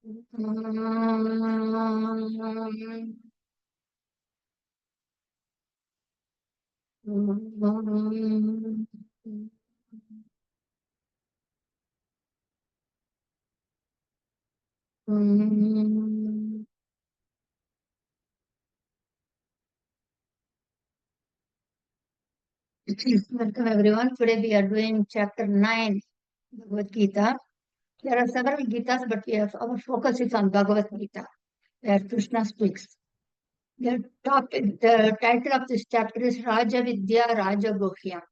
Welcome everyone. Today we are doing chapter 9, Bhagavad Gita. There are several Gitas, but our focus is on Bhagavad Gita, where Krishna speaks. The title of this chapter is Raja Vidya Raja Guhyam.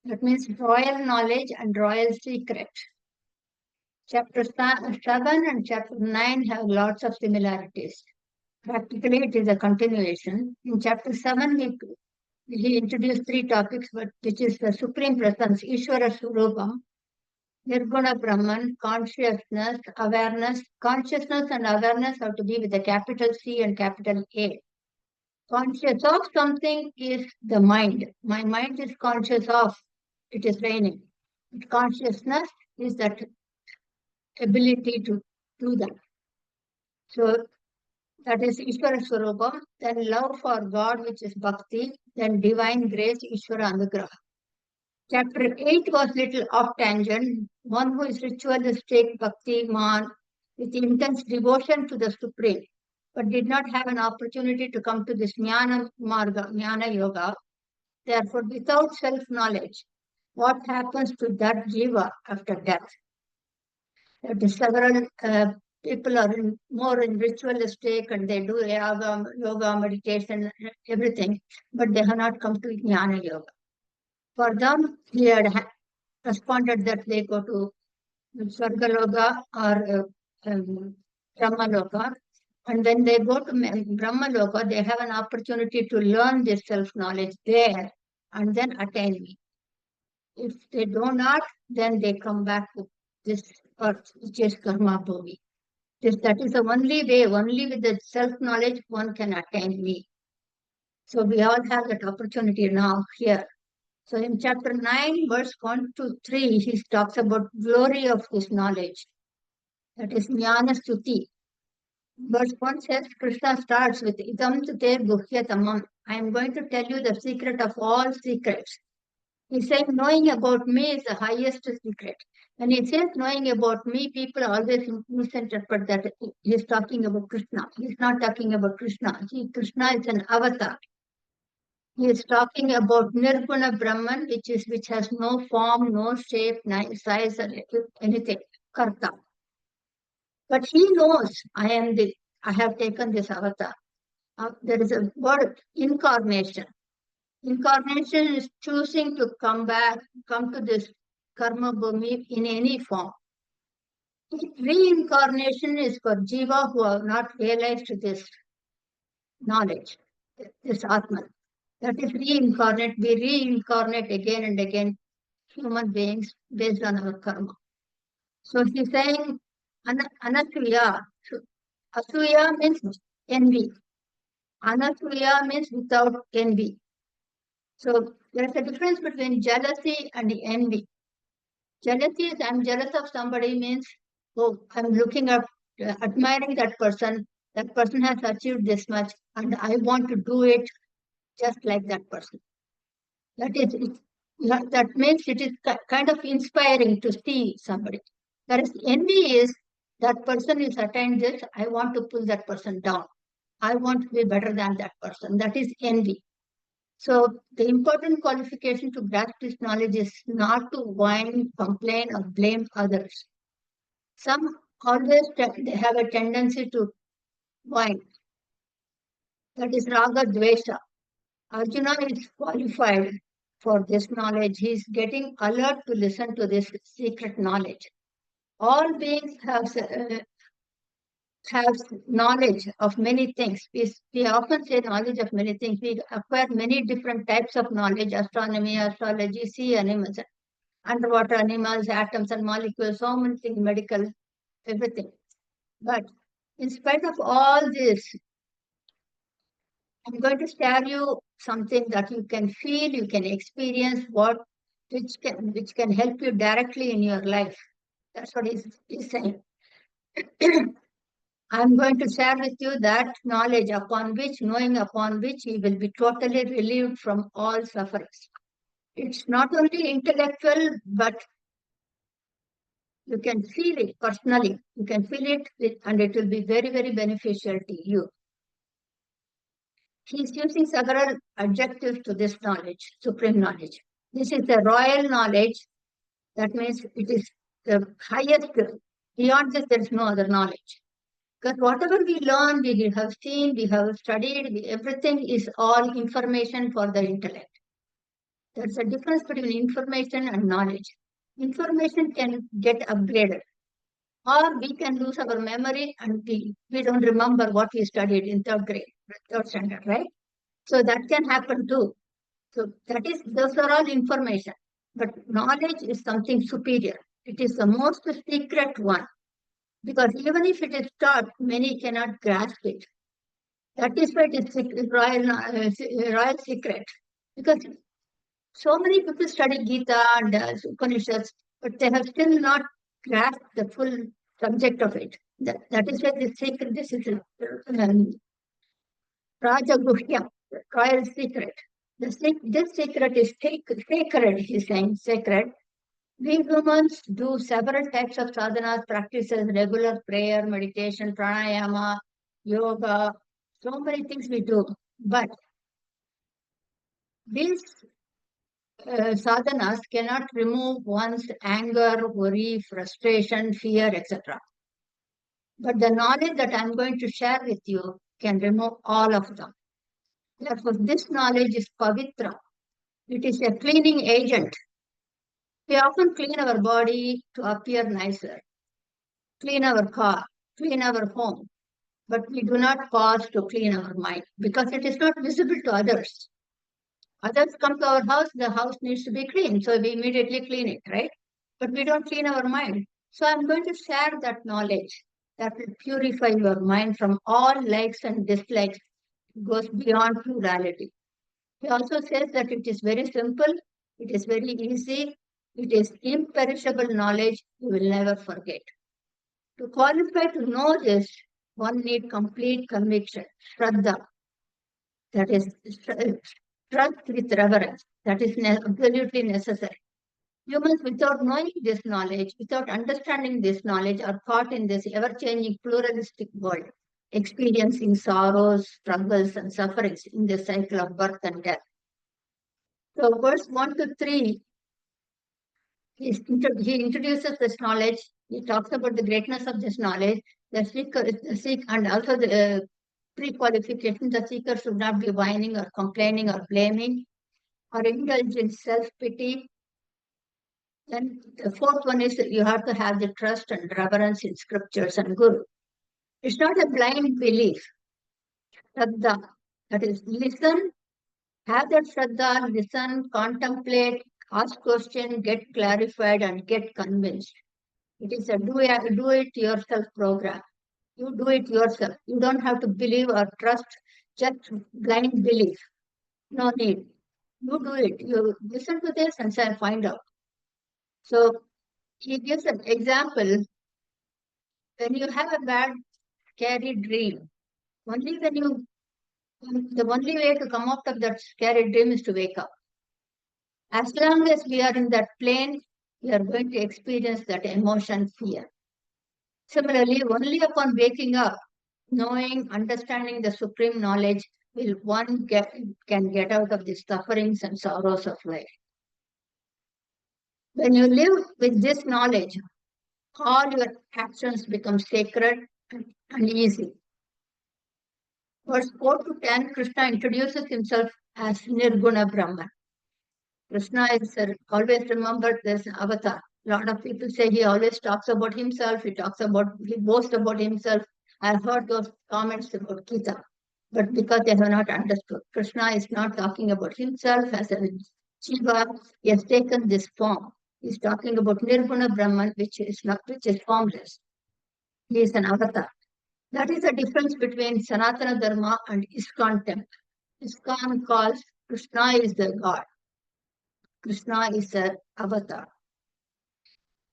That means royal knowledge and royal secret. Chapter 7 and chapter 9 have lots of similarities. Practically, it is a continuation. In chapter 7, he introduced three topics, which is the Supreme Presence, Ishvara Surupam, Nirguna Brahman, consciousness, awareness. Consciousness and awareness have to be with a capital C and capital A. Conscious of something is the mind. My mind is conscious of it is raining. Consciousness is that ability to do that. So that is Ishvara Swarupam. Then love for God, which is Bhakti. Then divine grace, Ishvara Anugraha. Chapter 8 was little off tangent. One who is ritualistic, Bhakti man, with intense devotion to the Supreme, but did not have an opportunity to come to this Jnana Marga, Jnana Yoga. Therefore, without self-knowledge, what happens to that jiva after death? That is, several people are more in ritualistic and they do yoga, meditation, everything, but they have not come to Jnana Yoga. For them, he had responded that they go to Swargaloka or Brahmaloka. And when they go to Brahmaloka, they have an opportunity to learn this self-knowledge there and then attain me. If they do not, then they come back to this earth, which is karma bhogi. That is the only way, only with the self-knowledge one can attain me. So we all have that opportunity now here. So in chapter 9, verse 1 to 3, he talks about glory of this knowledge. That is Jnana Stuti. Verse 1 says, Krishna starts with Idam Tute Guhyatamam. I am going to tell you the secret of all secrets. He said, knowing about me is the highest secret. When he says knowing about me, people always misinterpret that he is talking about Krishna. He is not talking about Krishna. Krishna is an avatar. He is talking about Nirguna Brahman, which has no form, no shape, no size, or anything, karta. But he knows I have taken this avatar. There is a word, incarnation. Incarnation is choosing to come to this karma bhumi in any form. Reincarnation is for jiva who have not realized this knowledge, this Atman. That is reincarnate. We reincarnate again and again human beings based on our karma. So he's saying anasuya. Asuya means envy. Anasuya means without envy. So there's a difference between jealousy and envy. Jealousy is I'm jealous of somebody means, oh, I'm looking up, admiring that person. That person has achieved this much and I want to do it just like that person. That means it is kind of inspiring to see somebody. Whereas envy is that person is attained this, I want to pull that person down. I want to be better than that person. That is envy. So the important qualification to grasp this knowledge is not to whine, complain, or blame others. Some always they have a tendency to whine. That is raga dvesha. Arjuna is qualified for this knowledge. He is getting alert to listen to this secret knowledge. All beings have knowledge of many things. We often say knowledge of many things. We acquire many different types of knowledge, astronomy, astrology, sea animals, underwater animals, atoms and molecules, so many things, medical, everything. But in spite of all this, I'm going to share you something that you can feel, you can experience, which can help you directly in your life. That's what he's saying. I'm going to share with you that knowledge knowing upon which he will be totally relieved from all sufferings. It's not only intellectual, but you can feel it personally. You can feel it, and it will be very, very beneficial to you. He's using several adjectives to this knowledge, supreme knowledge. This is the royal knowledge. That means it is the highest. Beyond this, there is no other knowledge. Because whatever we learn, we have seen, we have studied, everything is all information for the intellect. There's a difference between information and knowledge. Information can get upgraded, or we can lose our memory and we don't remember what we studied in third grade, third standard, right? So that can happen too. So those are all information. But knowledge is something superior. It is the most secret one. Because even if it is taught, many cannot grasp it. That is why it is royal secret. Because so many people study Gita and Upanishads, but they have still not grasped the full subject of it. That is why this is Raja Guhyam, royal secret. This secret is sacred, he's saying, sacred. We humans do several types of sadhanas, practices, regular prayer, meditation, pranayama, yoga, so many things we do. But these sadhanas cannot remove one's anger, worry, frustration, fear, etc. But the knowledge that I'm going to share with you can remove all of them. Therefore, this knowledge is pavitra. It is a cleaning agent. We often clean our body to appear nicer, clean our car, clean our home, but we do not pause to clean our mind because it is not visible to others. Others come to our house, the house needs to be clean, so we immediately clean it, right? But we don't clean our mind. So I'm going to share that knowledge that will purify your mind from all likes and dislikes. It goes beyond plurality. He also says that it is very simple, it is very easy, it is imperishable knowledge you will never forget. To qualify to know this, one need complete conviction, shraddha, that is trust with reverence, that is absolutely necessary. Humans, without knowing this knowledge, without understanding this knowledge, are caught in this ever-changing pluralistic world, experiencing sorrows, struggles, and sufferings in the cycle of birth and death. So verse 1 to 3, he introduces this knowledge. He talks about the greatness of this knowledge, the seek, and also the pre-qualification. The seeker should not be whining or complaining or blaming or indulge in self-pity. Then the fourth one is that you have to have the trust and reverence in scriptures and Guru. It's not a blind belief. Shraddha, that is, listen, have that Shraddha, listen, contemplate, ask question, get clarified, and get convinced. It is a do it yourself program. You do it yourself. You don't have to believe or trust just blind belief. No need. You do it. You listen to this and say, find out. So he gives an example. When you have a bad, scary dream, the only way to come out of that scary dream is to wake up. As long as we are in that plane, we are going to experience that emotion, fear. Similarly, only upon waking up, knowing, understanding the supreme knowledge, will one can get out of the sufferings and sorrows of life. When you live with this knowledge, all your actions become sacred and easy. Verse 4 to 10, Krishna introduces himself as Nirguna Brahman. Krishna is always remembered as an avatar. A lot of people say he always talks about himself, he boasts about himself. I've heard those comments about Gita, but because they have not understood. Krishna is not talking about himself as a Shiva, he has taken this form. He's talking about Nirguna Brahman, which is formless. He is an avatar. That is the difference between Sanatana Dharma and ISKCON temple. ISKCON calls Krishna is the God. Krishna is the avatar.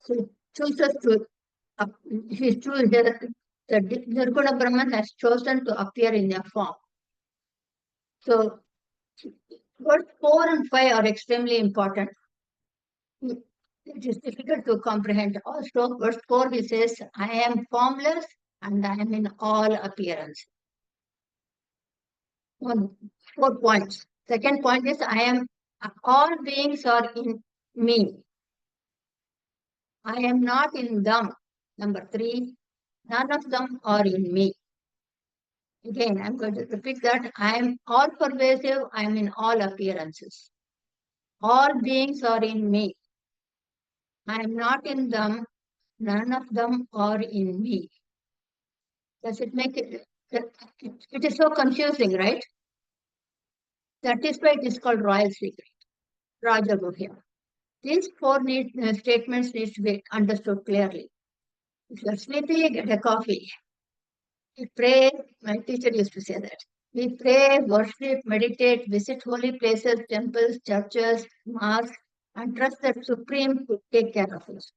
So it chooses to he choose the Nirguna Brahman has chosen to appear in a form. So verse 4 and 5 are extremely important. It is difficult to comprehend. Also, verse 4 he says, I am formless and I am in all appearance. 4 points. Second point is, all beings are in me. I am not in them. Number 3, none of them are in me. Again, I'm going to repeat that. I am all pervasive. I am in all appearances. All beings are in me. I am not in them. None of them are in me. Does it make it? It is so confusing, right? That is why it is called royal secret, Raja Guhyam. These 4 statements need to be understood clearly. If you are sleepy, get a coffee. We pray. My teacher used to say that. We pray, worship, meditate, visit holy places, temples, churches, mosques, and trust that Supreme will take care of us.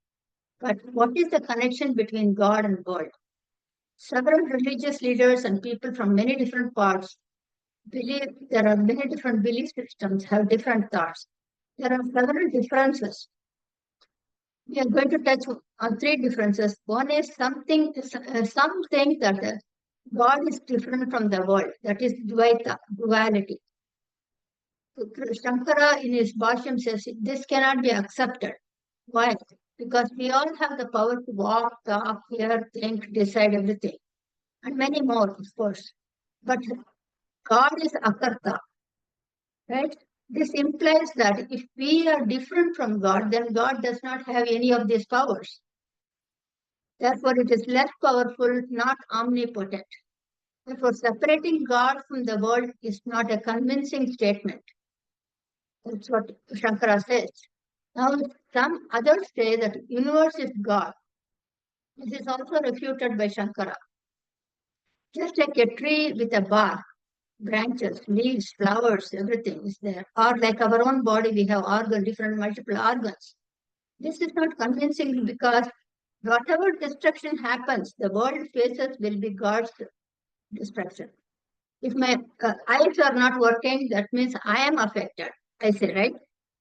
But what is the connection between God and world? Several religious leaders and people from many different parts believe there are many different belief systems, have different thoughts. There are several differences. We are going to touch on 3 differences. One is some think that God is different from the world. That is Dvaita, duality. Shankara in his Bhashyam says this cannot be accepted. Why? Because we all have the power to walk, talk, hear, think, decide everything. And many more, of course. But God is Akarta, right? This implies that if we are different from God, then God does not have any of these powers. Therefore, it is less powerful, not omnipotent. Therefore, separating God from the world is not a convincing statement. That's what Shankara says. Now, some others say that universe is God. This is also refuted by Shankara. Just like a tree with a bark, branches, leaves, flowers, everything is there. Or like our own body, we have different multiple organs. This is not convincing because whatever destruction happens, the world faces will be God's destruction. If my eyes are not working, that means I am affected, I say, right?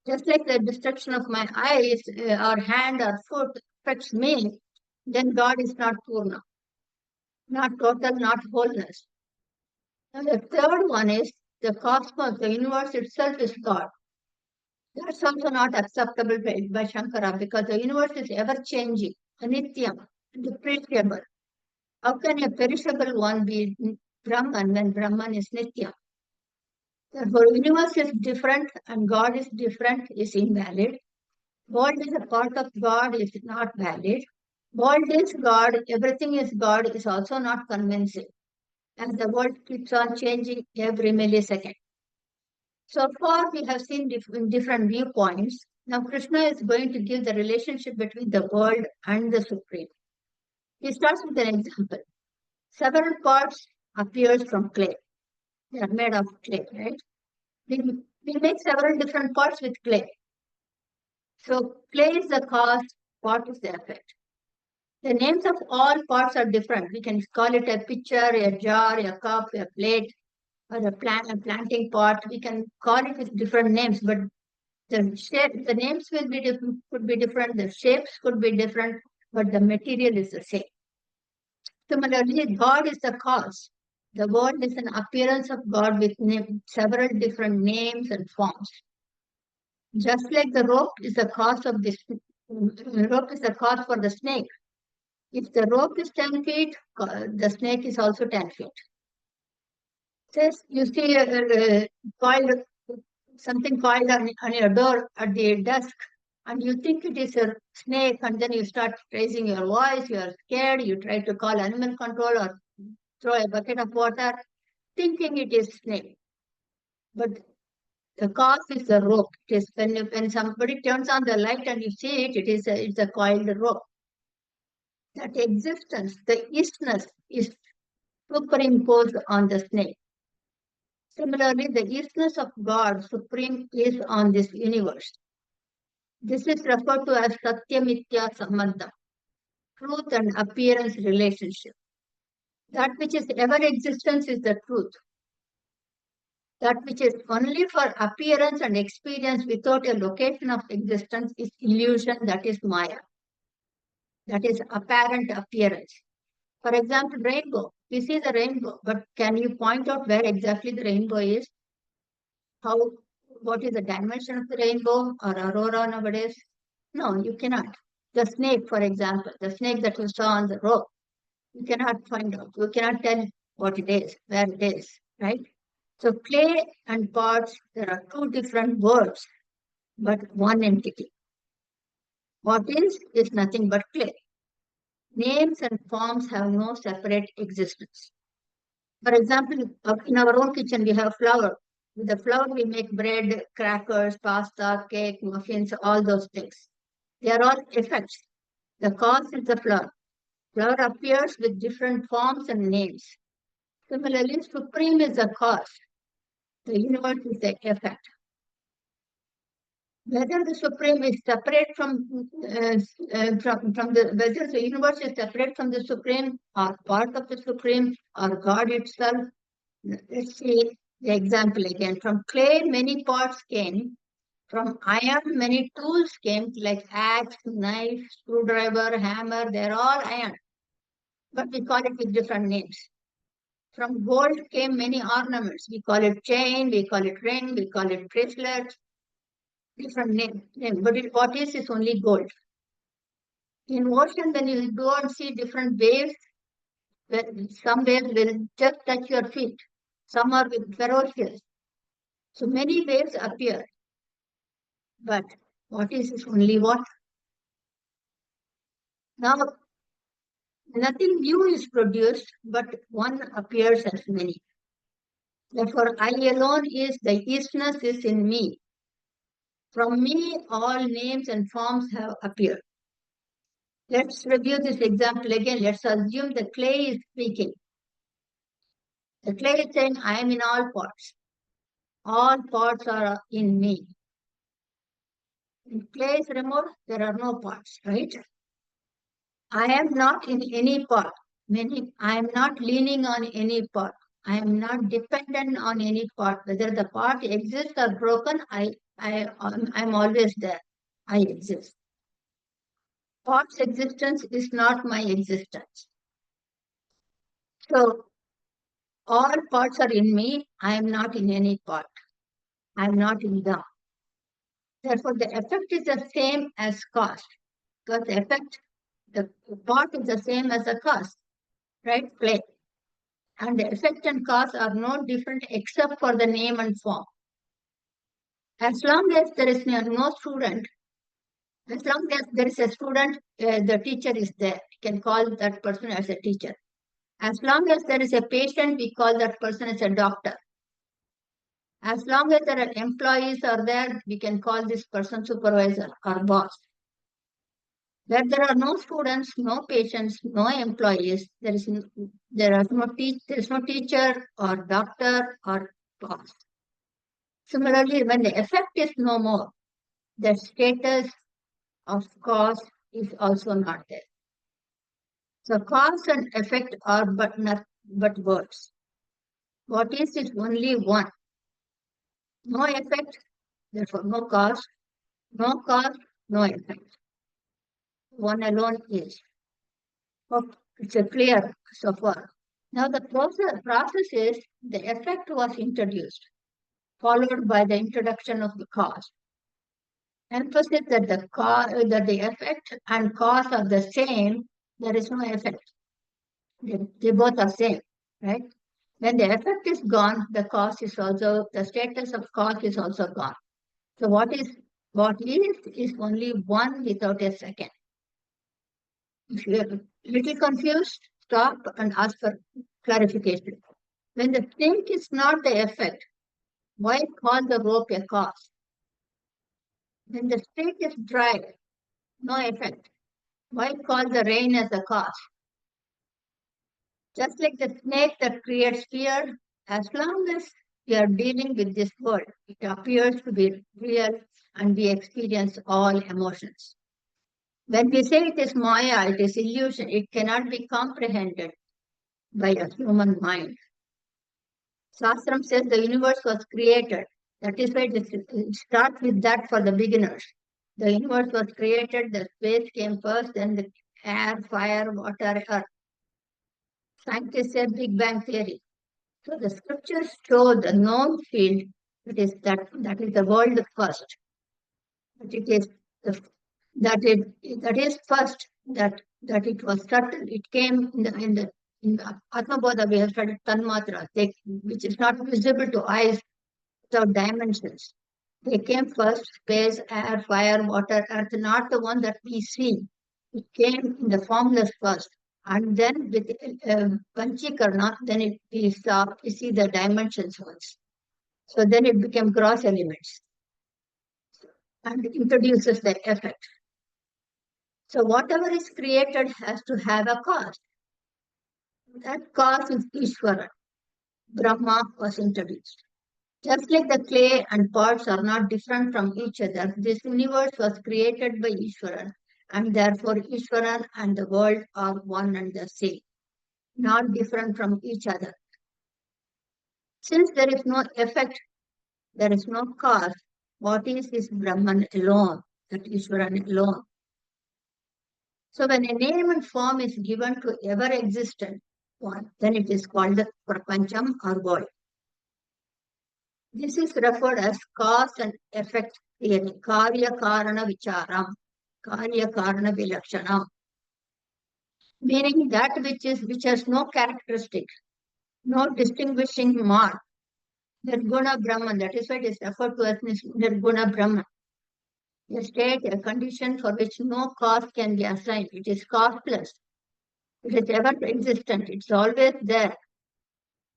Just like the destruction of my eyes or hand or foot affects me, then God is not Purna, not total, not wholeness. And the third one is the cosmos, the universe itself is God. That's also not acceptable by Shankara because the universe is ever changing, anityam, depreciable. How can a perishable one be Brahman when Brahman is Nitya? Therefore, universe is different and God is different is invalid. World is a part of God is not valid. World is God, everything is God is also not convincing. And the world keeps on changing every millisecond. So far, we have seen different viewpoints. Now, Krishna is going to give the relationship between the world and the Supreme. He starts with an example. Several parts appears from clay. They are made of clay, right? We make several different parts with clay. So clay is the cause, pot is the effect. The names of all parts are different. We can call it a pitcher, a jar, a cup, a plate, or a planting pot. We can call it with different names, but the shape, the names could be different, the shapes could be different, but the material is the same. Similarly, God is the cause. The world is an appearance of God with several different names and forms. Just like the rope is the cause of this, rope is the cause for the snake. If the rope is 10 feet, the snake is also 10 feet. Says you see coiled, something coiled on your door at the desk, and you think it is a snake, and then you start raising your voice, you are scared, you try to call animal control or throw a bucket of water, thinking it is snake. But the cause is the rope. It is when somebody turns on the light and you see it, it's a coiled rope. That existence, the isness, is superimposed on the snake. Similarly, the isness of God, Supreme, is on this universe. This is referred to as Satya Mitya Sambandham. truth and appearance relationship. That which is ever existence is the truth. That which is only for appearance and experience without a location of existence is illusion, that is Maya. That is apparent appearance. For example, rainbow. We see the rainbow, but can you point out where exactly the rainbow is? What is the dimension of the rainbow or aurora nowadays? No, you cannot. The snake, for example, the snake that you saw on the rope, you cannot find out. You cannot tell what it is, where it is, right? So clay and pots, there are two different words, but one entity. What is nothing but clay. Names and forms have no separate existence. For example, in our own kitchen, we have flour. With the flour, we make bread, crackers, pasta, cake, muffins, all those things. They are all effects. The cause is the flour. Flour appears with different forms and names. Similarly, supreme is the cause. The universe is the effect. Whether the supreme is separate from the whether the universe is separate from the supreme or part of the supreme or God itself. Let's see the example again. From clay, many parts came. From iron, many tools came, like axe, knife, screwdriver, hammer. They're all iron, but we call it with different names. From gold came many ornaments. We call it chain, we call it ring, we call it bracelet, different name. But what is only gold. In ocean, when you go and see different waves, some waves will just touch your feet. Some are ferocious. So many waves appear. But what is only what? Now, nothing new is produced, but one appears as many. Therefore, I alone is the Isness is in me. From me, all names and forms have appeared. Let's review this example again. Let's assume the clay is speaking. The clay is saying, I am in all parts. All parts are in me. When clay is removed, there are no parts, right? I am not in any part, meaning I am not leaning on any part. I am not dependent on any part. Whether the part exists or broken, I'm always there. I exist. Part's existence is not my existence. So all parts are in me. I am not in any part. I am not in them. Therefore, the effect is the same as cause. Because the part is the same as the cause, right? Play. And the effect and cause are no different except for the name and form. As long as there is no student, as long as there is a student, the teacher is there. You can call that person as a teacher. As long as there is a patient, we call that person as a doctor. As long as there are employees are there, we can call this person supervisor or boss. Where there are no students, no patients, no employees, there is no teacher or doctor or boss. Similarly, when the effect is no more, the status of cause is also not there. So cause and effect are but words. What is only one. No effect, therefore no cause, no effect. One alone is. Okay, it's clear so far. Now the process is the effect was introduced, followed by the introduction of the cause. Emphasis that the effect and cause are the same, there is no effect. They both are same, right? When the effect is gone, the status of cause is also gone. So what is only one without a second. If you are a little confused, stop and ask for clarification. When the thing is not the effect, why call the rope a cause? When the stick is dry, no effect, why call the rain as a cause? Just like the snake that creates fear, as long as we are dealing with this world, it appears to be real and we experience all emotions. When we say it is Maya, it is illusion. It cannot be comprehended by a human mind. Shastram says the universe was created. That is why it starts with that for the beginners. The universe was created, the space came first, then the air, fire, water, earth. Scientists say Big Bang theory. So the scriptures show the known field that is the world first. That it is the, that is first that it was subtle. It came in the Atma Bodha we have studied Tanmatra, which is not visible to eyes without dimensions. They came first, space, air, fire, water, earth, not the one that we see. It came in the formless first. And then with Panchikarna, then we see the dimensions once. So then it became gross elements and introduces the effect. So whatever is created has to have a cause. That cause is Ishvara. Brahma was introduced. Just like the clay and pots are not different from each other, this universe was created by Ishwaran, and therefore Ishwaran and the world are one and the same, not different from each other. Since there is no effect, there is no cause, what is Brahman alone, that Ishwaran alone. So when a name and form is given to ever-existent one, then it is called the Prapancham or world. This is referred as cause and effect theory, Karya Karana Vicharam, Karya Karana Vilakshanam, meaning that which has no characteristics, no distinguishing mark. Nirguna Brahman, that is why it is referred to as Nirguna Brahman. A state, a condition for which no cause can be assigned. It is causeless. It is ever existent. It's always there.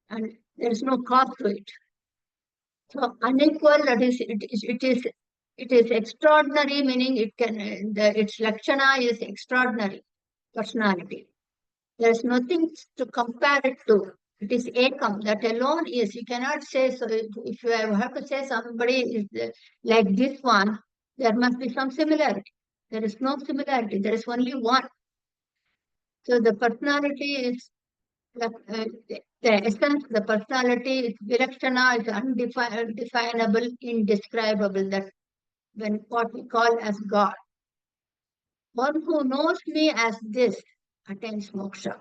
And there is no cause to it. So unequal, that is, it is extraordinary, meaning its lakshana is extraordinary personality. There is nothing to compare it to. It is ekam, that alone is. You cannot say, so if you have to say somebody is like this one, there must be some similarity. There is no similarity. There is only one. So the personality is the essence, the personality is vilakshana, is undefinable, indescribable, that when what we call as God. One who knows me as this attains moksha,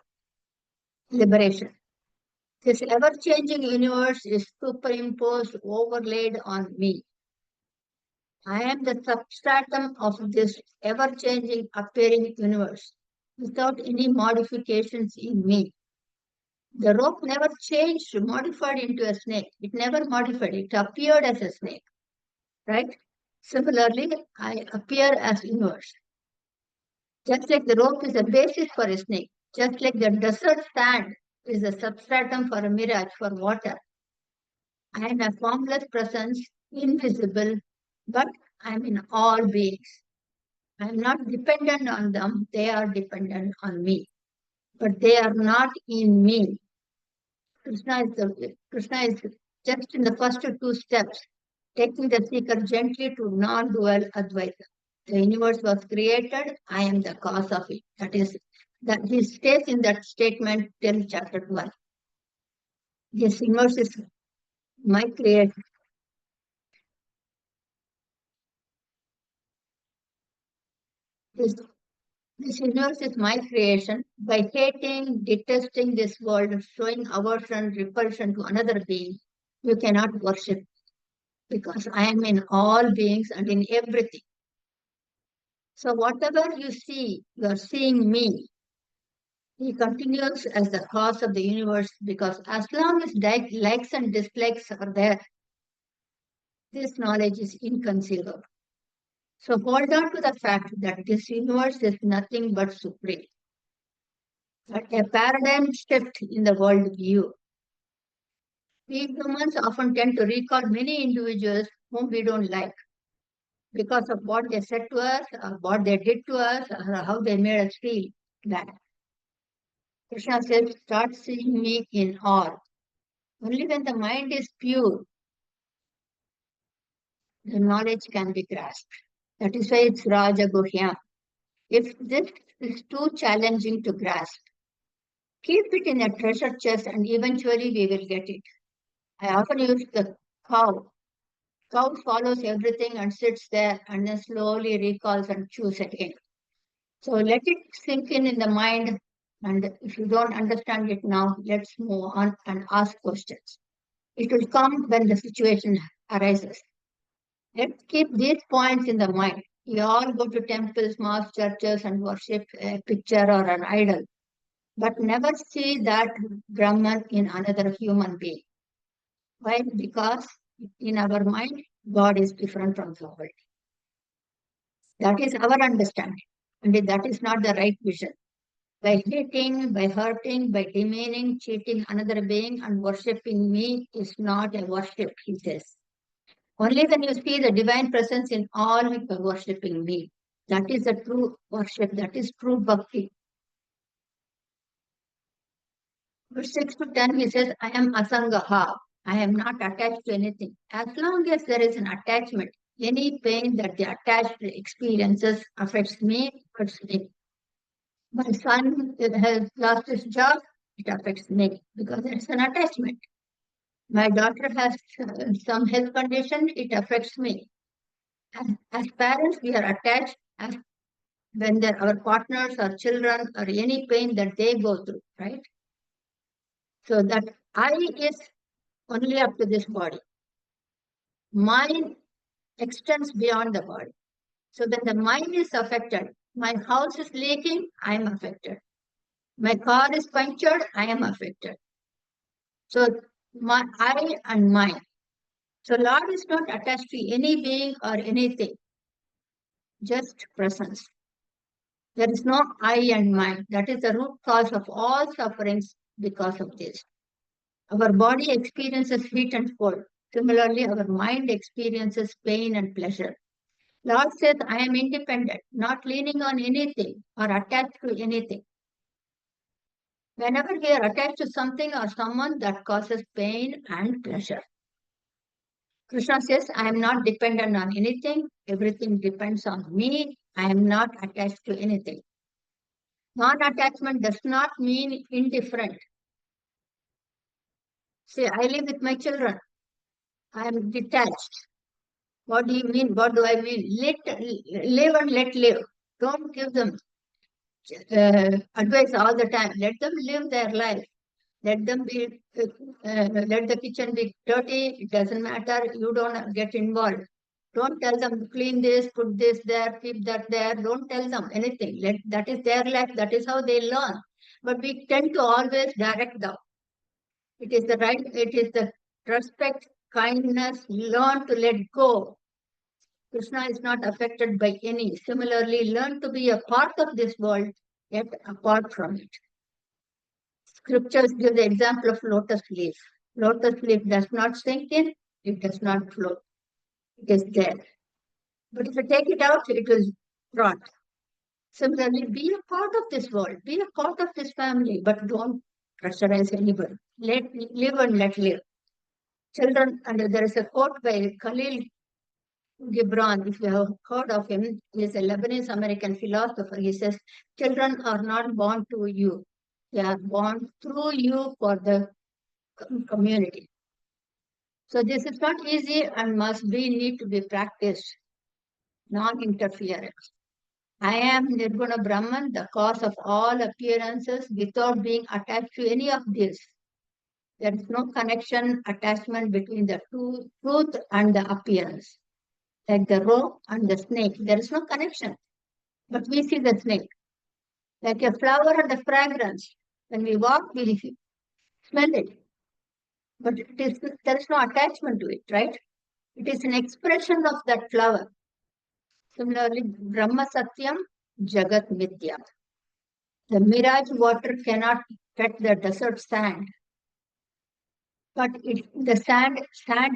liberation. This ever-changing universe is superimposed, overlaid on me. I am the substratum of this ever-changing, appearing universe, without any modifications in me. The rope never changed, modified into a snake. It never modified. It appeared as a snake, right? Similarly, I appear as universe. Just like the rope is a basis for a snake, just like the desert sand is a substratum for a mirage for water. I am a formless presence, invisible, but I am in all beings. I am not dependent on them, they are dependent on me. But they are not in me. Krishna is just in the first two steps, taking the seeker gently to non-dual Advaita. The universe was created, I am the cause of it. That is, that he stays in that statement till chapter 12. This universe is my creation. This universe is my creation. By hating, detesting this world, showing aversion, repulsion to another being, you cannot worship because I am in all beings and in everything. So whatever you see, you are seeing me. He continues as the cause of the universe because as long as likes and dislikes are there, this knowledge is inconceivable. So hold on to the fact that this universe is nothing but supreme. A paradigm shift in the world view. We humans often tend to recall many individuals whom we don't like because of what they said to us, or what they did to us, or how they made us feel bad. Krishna says, start seeing me in all. Only when the mind is pure, the knowledge can be grasped. That is why it's Raja Guhyam. If this is too challenging to grasp, keep it in a treasure chest and eventually we will get it. I often use the cow. Cow follows everything and sits there and then slowly recalls and chews again. So let it sink in the mind. And if you don't understand it now, let's move on and ask questions. It will come when the situation arises. Let's keep these points in the mind. We all go to temples, mosques, churches, and worship a picture or an idol, but never see that Brahman in another human being. Why? Because in our mind, God is different from the world. That is our understanding, and that is not the right vision. By hating, by hurting, by demeaning, cheating another being, and worshipping me is not a worship, he says. Only when you see the divine presence in all, you are worshipping me. That is the true worship, that is true bhakti. Verse 6 to 10, he says, I am asangaha. I am not attached to anything. As long as there is an attachment, any pain that the attached experiences affects me, hurts me. My son has lost his job, it affects me because it's an attachment. My daughter has some health condition, it affects me. As parents, we are attached as when our partners or children or any pain that they go through, right? So that I is only up to this body. Mind extends beyond the body. So when the mind is affected, my house is leaking, I am affected. My car is punctured, I am affected. So my I and mine. So Lord is not attached to any being or anything, just presence. There is no I and mine. That is the root cause of all sufferings because of this. Our body experiences heat and cold. Similarly, our mind experiences pain and pleasure. Lord says, I am independent, not leaning on anything or attached to anything. Whenever we are attached to something or someone, that causes pain and pleasure. Krishna says, I am not dependent on anything. Everything depends on me. I am not attached to anything. Non-attachment does not mean indifferent. See, I live with my children. I am detached. What do you mean? What do I mean? Live and let live. Don't give them advice all the time. Let them live their life. Let them be. Let the kitchen be dirty. It doesn't matter. You don't get involved. Don't tell them clean this, put this there, keep that there. Don't tell them anything. That is their life. That is how they learn. But we tend to always direct them. It is the right. It is the respect, kindness. Learn to let go. Krishna is not affected by any. Similarly, learn to be a part of this world, yet apart from it. Scriptures give the example of lotus leaf. Lotus leaf does not sink in, it does not float. It is there. But if you take it out, it will rot. Similarly, be a part of this world, be a part of this family, but don't pressurize anybody. Let live and let live. Children, and there is a quote by Khalil Gibran, if you have heard of him, he is a Lebanese American philosopher. He says, children are not born to you. They are born through you for the community. So this is not easy and need to be practiced. Non-interference. I am Nirguna Brahman, the cause of all appearances without being attached to any of this. There is no connection, attachment between the truth and the appearance. Like the rope and the snake, there is no connection. But we see the snake. Like a flower and a fragrance. When we walk, we smell it. But there is no attachment to it, right? It is an expression of that flower. Similarly, Brahma Satyam, Jagat Mitya. The mirage water cannot cut the desert sand. But the sand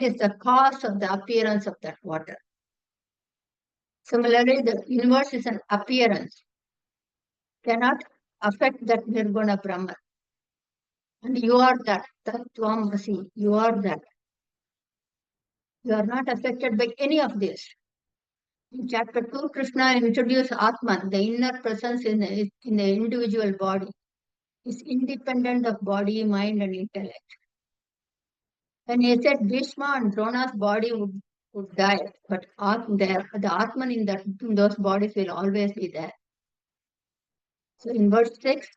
is the cause of the appearance of that water. Similarly, the universe is an appearance. Cannot affect that Nirguna Brahman. And you are that. Toyam, you are that. You are not affected by any of this. In chapter 2, Krishna introduced Atman, the inner presence in the individual body. Is independent of body, mind, and intellect. When he said Bhishma and Drona's body would die, but the Atman in those bodies will always be there. So in verse 6,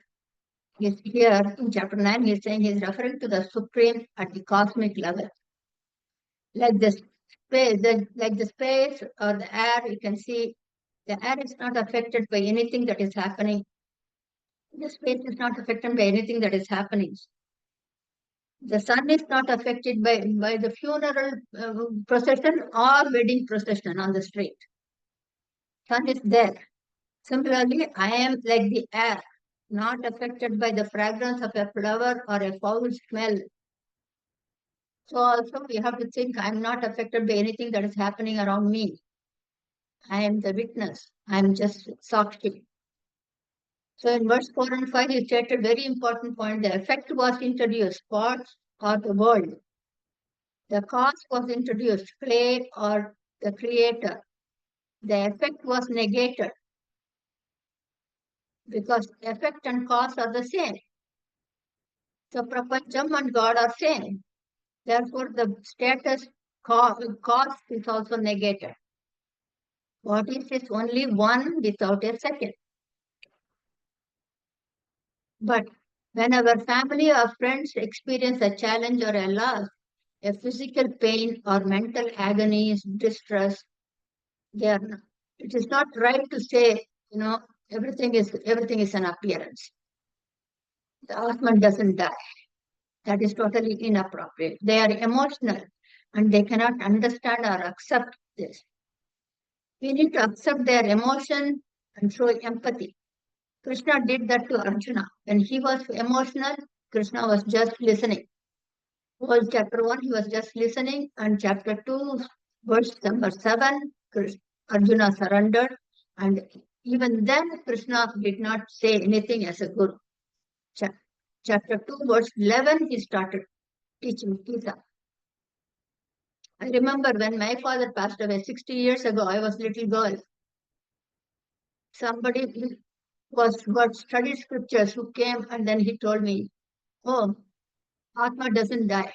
here in chapter 9, he's saying he's referring to the supreme at the cosmic level. Like the space or the air, you can see the air is not affected by anything that is happening. The space is not affected by anything that is happening. The sun is not affected by the funeral procession or wedding procession on the street. Sun is there. Similarly, I am like the air, not affected by the fragrance of a flower or a foul smell. So also we have to think I am not affected by anything that is happening around me. I am the witness. I am just Sakshi. So in verse 4 and 5, he stated very important point. The effect was introduced, spots or the world. The cause was introduced, clay or the creator. The effect was negated because effect and cause are the same. So Prapancham and God are same. Therefore, the status cause is also negated. What is only one without a second. But when our family or friends experience a challenge or a loss, a physical pain or mental agony, distress, it is not right to say, everything is an appearance. The Atman doesn't die. That is totally inappropriate. They are emotional and they cannot understand or accept this. We need to accept their emotion and show empathy. Krishna did that to Arjuna. When he was emotional, Krishna was just listening. Whole chapter 1, he was just listening, and chapter 2, verse number 7, Arjuna surrendered, and even then Krishna did not say anything as a guru. Chapter 2, verse 11, he started teaching Gita. I remember when my father passed away 60 years ago, I was a little girl. Somebody got studied scriptures who came and then he told me, oh, Atma doesn't die.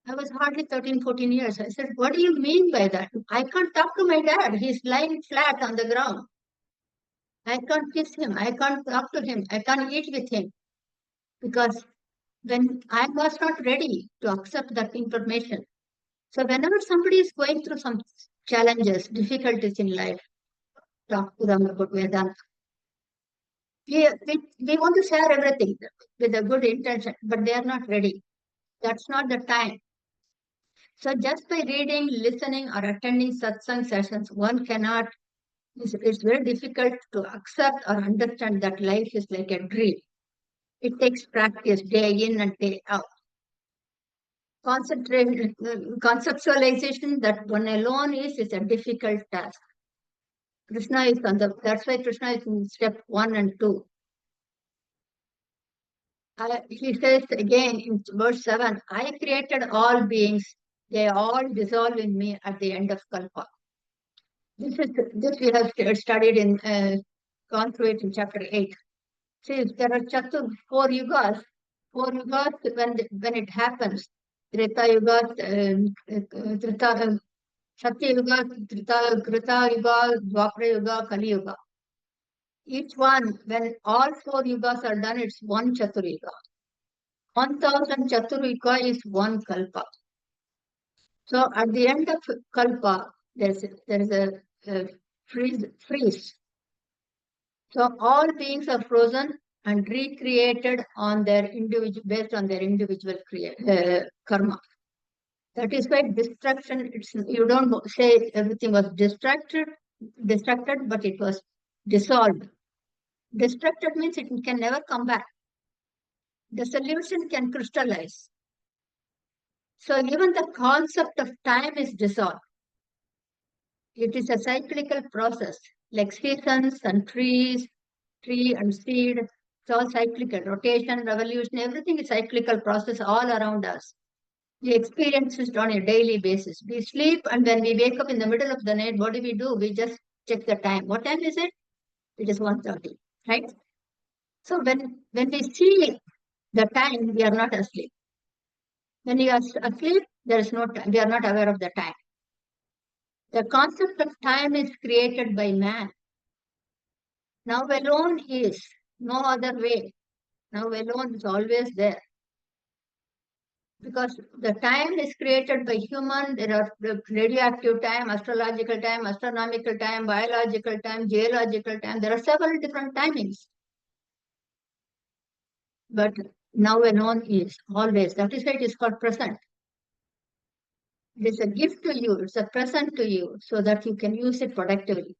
I was hardly 13, 14 years. I said, what do you mean by that? I can't talk to my dad. He's lying flat on the ground. I can't kiss him. I can't talk to him. I can't eat with him. Because when I was not ready to accept that information. So whenever somebody is going through some challenges, difficulties in life, talk to them about Vedanta. We want to share everything with a good intention, but they are not ready. That's not the time. So just by reading, listening, or attending satsang sessions, one cannot, it's very difficult to accept or understand that life is like a dream. It takes practice day in and day out. Conceptualization that one alone is a difficult task. Krishna is that's why Krishna is in step 1 and 2. He says again in verse 7, I created all beings, they all dissolve in me at the end of Kalpa. This we have studied gone through it in chapter 8. See, there are four yugas. Four yugas when it happens. Treta Yuga, Satya Yuga, Krita Yuga, Dwapara Yuga, Kali Yuga. Each one, when all four yugas are done, it's one Chaturyuga. 1,000 Chaturyuga is one Kalpa. So at the end of Kalpa, there is a freeze. So all beings are frozen and recreated on based on their individual karma. That is why destruction, you don't say everything was destructed, but it was dissolved. Destructed means it can never come back. The solution can crystallize. So even the concept of time is dissolved. It is a cyclical process, like seasons and tree and seed. It's all cyclical. Rotation, revolution, everything is cyclical process all around us. We experience it on a daily basis. We sleep, and when we wake up in the middle of the night, what do? We just check the time. What time is it? It is 1:30, right? So when we see the time, we are not asleep. When you are asleep, there is no time. We are not aware of the time. The concept of time is created by man. Now alone is no other way. Now alone is always there. Because the time is created by human, there are the radioactive time, astrological time, astronomical time, biological time, geological time. There are several different timings. But now alone is always. That is why it is called present. It is a gift to you. It's a present to you so that you can use it productively.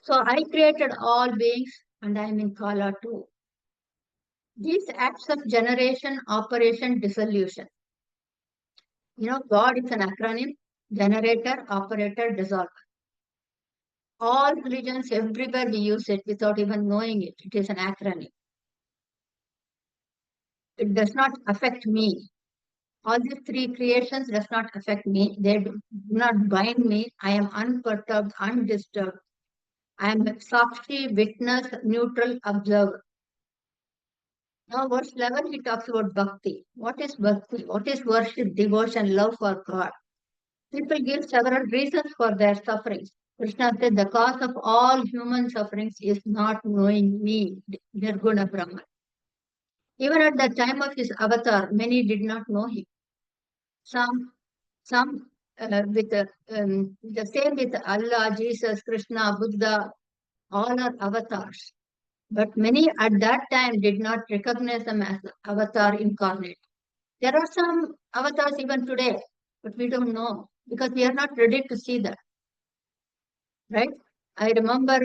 So I created all beings and I am in Kala too. These acts of generation, operation, dissolution. God is an acronym: generator, operator, dissolver. All religions, everywhere we use it without even knowing it. It is an acronym. It does not affect me. All these three creations does not affect me. They do not bind me. I am unperturbed, undisturbed. I am Sakshi, witness, neutral, observer. Now, verse 11, he talks about bhakti. What is bhakti? What is worship, devotion, love for God? People give several reasons for their sufferings. Krishna said the cause of all human sufferings is not knowing me, Nirguna Brahman. Even at the time of his avatar, many did not know him. Some with the same with Allah, Jesus, Krishna, Buddha, all are avatars. But many at that time did not recognize them as avatar incarnate. There are some avatars even today, but we don't know because we are not ready to see that. Right? I remember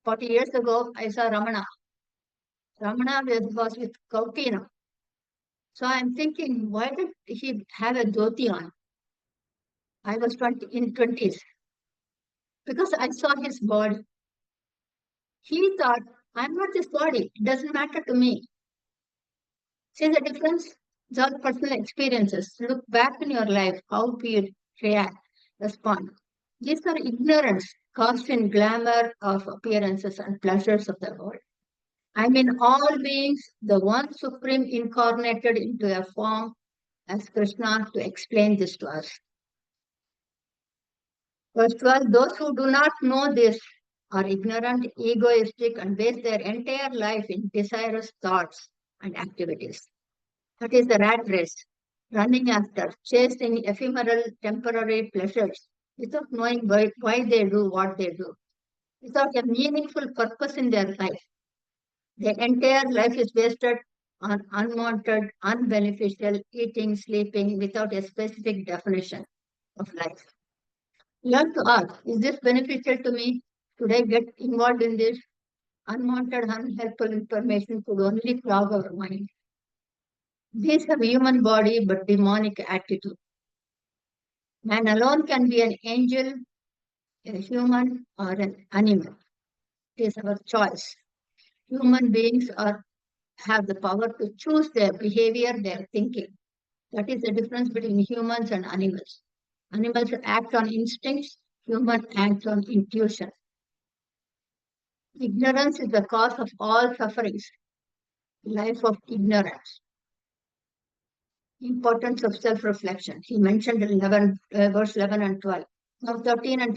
40 years ago, I saw Ramana. Ramana was with Kautina. So I'm thinking, why did he have a dhoti on? I was in 20s because I saw his body. He thought, I'm not this body. It doesn't matter to me. See the difference? It's all personal experiences. Look back in your life, how you react, respond. These are ignorance caused in glamour of appearances and pleasures of the world. I mean, all beings, the one supreme incarnated into a form as Krishna to explain this to us. Verse 12, those who do not know this are ignorant, egoistic, and base their entire life in desirous thoughts and activities. That is the rat race, running after, chasing ephemeral, temporary pleasures without knowing why they do what they do, without a meaningful purpose in their life. Their entire life is wasted on unwanted, unbeneficial eating, sleeping without a specific definition of life. Learn to ask, is this beneficial to me? Should I get involved in this? Unwanted, unhelpful information could only clog our mind. These have human body but demonic attitude. Man alone can be an angel, a human, or an animal. It is our choice. Human beings have the power to choose their behavior, their thinking. That is the difference between humans and animals. Animals act on instincts, human acts on intuition. Ignorance is the cause of all sufferings. Life of ignorance. Importance of self-reflection. He mentioned in verse 11 and 12. Now 13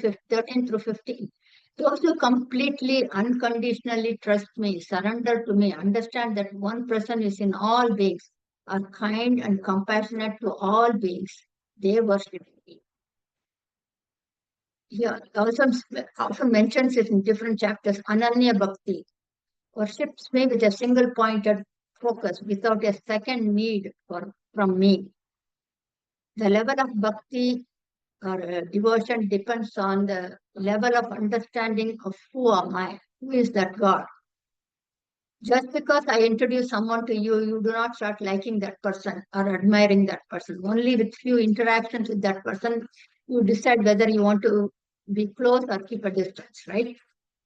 through 15. Those who completely, unconditionally trust me, surrender to me, understand that one person is in all beings, are kind and compassionate to all beings. They worship me. He also often mentions it in different chapters. Ananya Bhakti worships me with a single pointed focus without a second need from me. The level of bhakti or devotion depends on the level of understanding of who am I, who is that God. Just because I introduce someone to you, you do not start liking that person or admiring that person. Only with few interactions with that person, you decide whether you want to be close or keep a distance, right?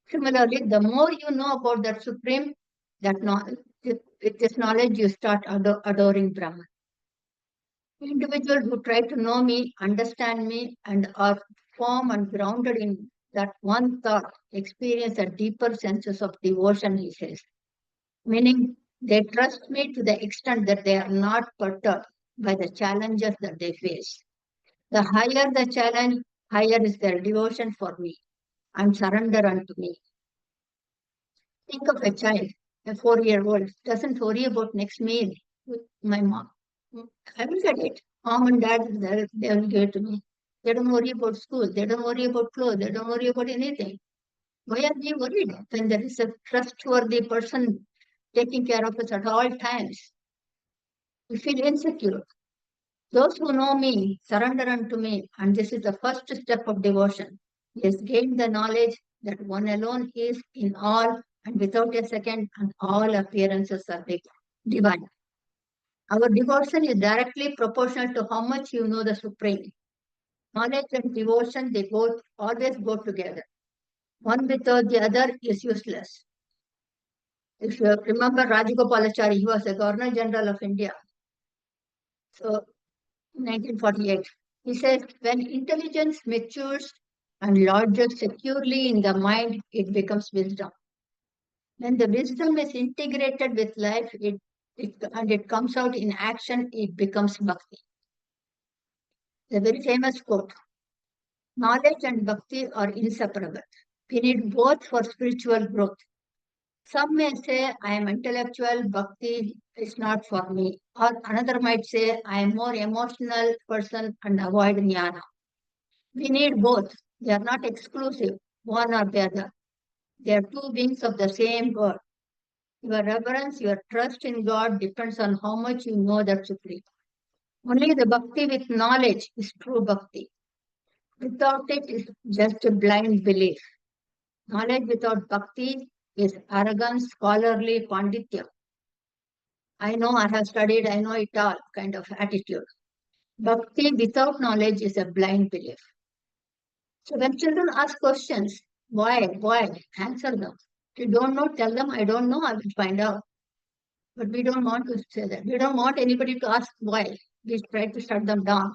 Similarly, the more you know about that Supreme, with this knowledge, you start adoring Brahman. Individuals who try to know me, understand me, and are firm and grounded in that one thought experience a deeper sense of devotion, he says. Meaning, they trust me to the extent that they are not perturbed by the challenges that they face. The higher the challenge, higher is their devotion for me and surrender unto me. Think of a child, a 4-year-old, doesn't worry about next meal with my mom. I will get it. Mom and dad, they will give it to me. They don't worry about school. They don't worry about clothes. They don't worry about anything. Why are they worried when there is a trustworthy person taking care of us at all times? We feel insecure. Those who know me surrender unto me, and this is the first step of devotion. Yes, gain the knowledge that one alone is in all, and without a second, and all appearances are divine. Our devotion is directly proportional to how much you know the Supreme. Knowledge and devotion, they both always go together. One without the other is useless. If you remember Rajagopalachari, he was the Governor General of India. So 1948. He says, when intelligence matures and lodges securely in the mind, it becomes wisdom. When the wisdom is integrated with life and it comes out in action, it becomes bhakti. The very famous quote, knowledge and bhakti are inseparable. We need both for spiritual growth. Some may say, I am intellectual, bhakti is not for me. Or another might say, I am more emotional person and avoid jnana. We need both. They are not exclusive, one or the other. They are two wings of the same bird. Your reverence, your trust in God depends on how much you know that Supreme. Only the bhakti with knowledge is true bhakti. Without it is just a blind belief. Knowledge without bhakti is arrogance, scholarly panditya. I know, I have studied, I know it all kind of attitude. Bhakti without knowledge is a blind belief. So when children ask questions, why, answer them. If you don't know, tell them, I don't know, I will find out. But we don't want to say that. We don't want anybody to ask why. We try to shut them down.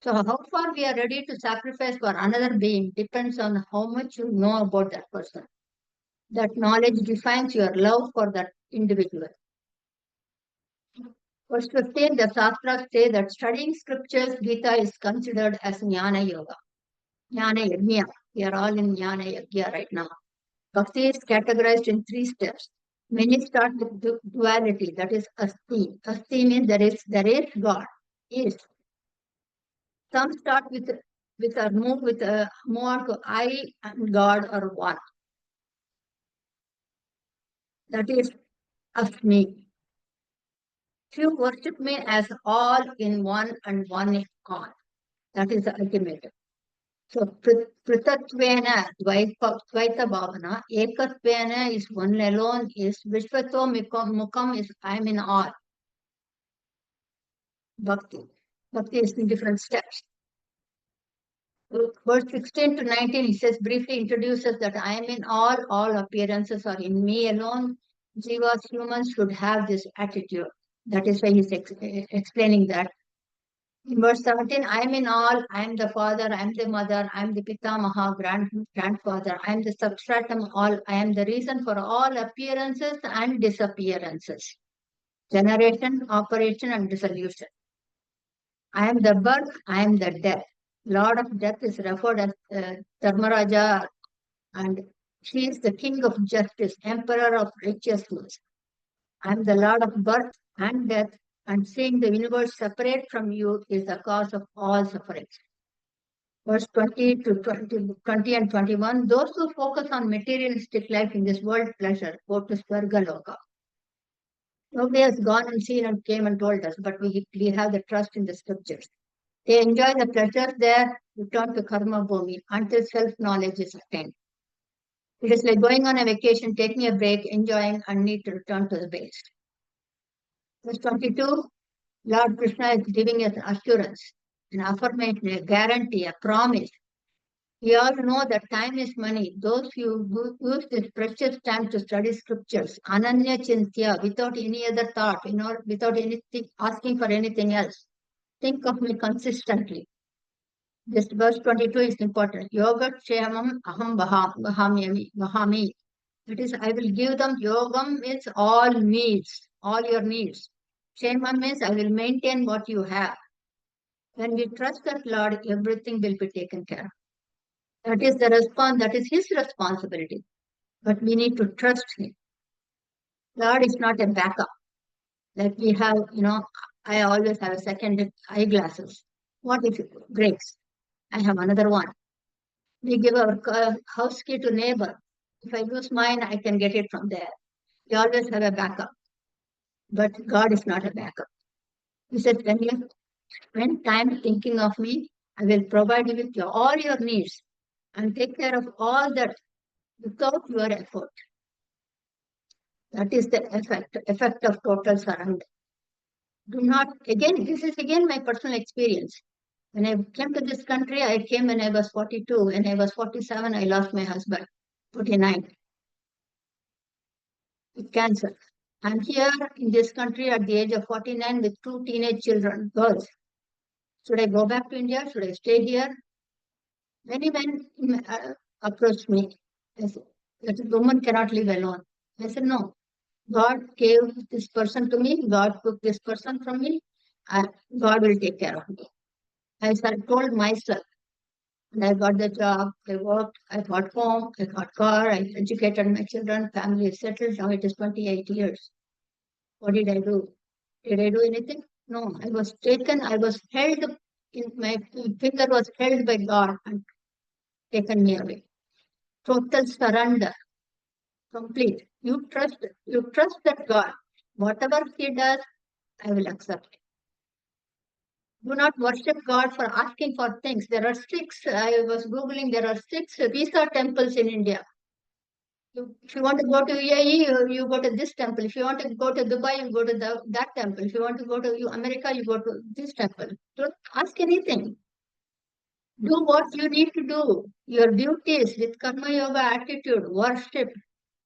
So how far we are ready to sacrifice for another being depends on how much you know about that person. That knowledge defines your love for that individual. Verse 15, the Shastras say that studying scriptures, Gita is considered as Jnana Yoga. Jnana Yajna. We are all in Jnana Yajna right now. Bhakti is categorized in 3 steps. Many start with duality, that is asti. Asti means there is God. Is. Some start with a move with a move on to I and God are one. That is asmi. Few worship me as all in one and one in all. That is the ultimate. So Pritatvena Dvaita Bhavana, Ekatvena is one alone, is Vishvato Mukam is I am in all. Bhakti. Bhakti is in different steps. Verse 16 to 19, he says, briefly introduces that I am in all appearances are in me alone. Jivas, humans should have this attitude. That is why he's explaining that. In verse 17, I am in all, I am the father, I am the mother, I am the Pitamaha, grandfather, I am the substratum all, I am the reason for all appearances and disappearances. Generation, operation, and dissolution. I am the birth, I am the death. Lord of death is referred as Dharmaraja, and he is the king of justice, emperor of righteousness. I am the Lord of birth and death, and seeing the universe separate from you is the cause of all suffering. Verse 20 to 20 and 21, those who focus on materialistic life in this world pleasure go to Swarga Loka. Nobody has gone and seen and came and told us, but we have the trust in the scriptures. They enjoy the pleasures there, return to karma bhumi until self-knowledge is attained. It is like going on a vacation, taking a break, enjoying, and need to return to the base. Verse 22, Lord Krishna is giving us assurance, an affirmation, a guarantee, a promise. We all know that time is money. Those who use this precious time to study scriptures, ananya chintya, without any other thought, without anything, asking for anything else, Think of me consistently. This verse 22 is important. Yoga Kshamam Aham Vahami. That is, I will give them. Yogam means all needs, all your needs. Kshamam means I will maintain what you have. When we trust that Lord, everything will be taken care of. That is the response, that is His responsibility. But we need to trust Him. Lord is not a backup. Like we have, I always have a second eyeglasses. What if it breaks? I have another one. We give our house key to neighbor. If I lose mine, I can get it from there. We always have a backup. But God is not a backup. He said, when you spend time thinking of me, I will provide you with all your needs and take care of all that without your effort. That is the effect of total surrender. Do not, again, this is again my personal experience. When I came to this country, I came when I was 42. When I was 47, I lost my husband, 49, with cancer. I'm here in this country at the age of 49 with two teenage children, girls. Should I go back to India? Should I stay here? Many men approached me. I said, that woman cannot live alone. I said, no. God gave this person to me. God took this person from me. And God will take care of me. I told myself, and I got the job, I worked, I got home, I got car, I educated my children, family is settled. Now it is 28 years. What did I do? Did I do anything? No, I was taken, I was held, in my finger was held by God and taken me away. Total surrender, complete. You trust that God. Whatever He does, I will accept it. Do not worship God for asking for things. There are 6, I was Googling, there are 6 visa temples in India. If you want to go to UAE, you go to this temple. If you want to go to Dubai, you go to that temple. If you want to go to America, you go to this temple. Don't ask anything. Do what you need to do. Your duties with Karma Yoga attitude, worship,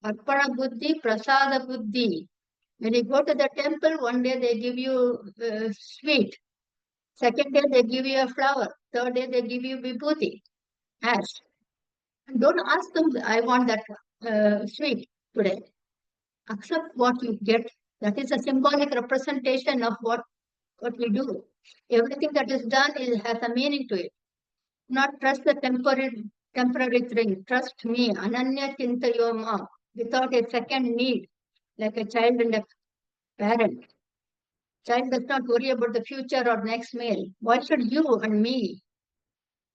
Arpana Buddhi, Prasada Buddhi. When you go to the temple, one day they give you sweet. Second day they give you a flower. Third day they give you vibhuti, ash. And don't ask them, I want that sweet today. Accept what you get. That is a symbolic representation of what we do. Everything that is done has a meaning to it. Not trust the temporary thing. Trust me, Ananya Chintayoma, without a second need, like a child and a parent. Child does not worry about the future or next meal. Why should you and me?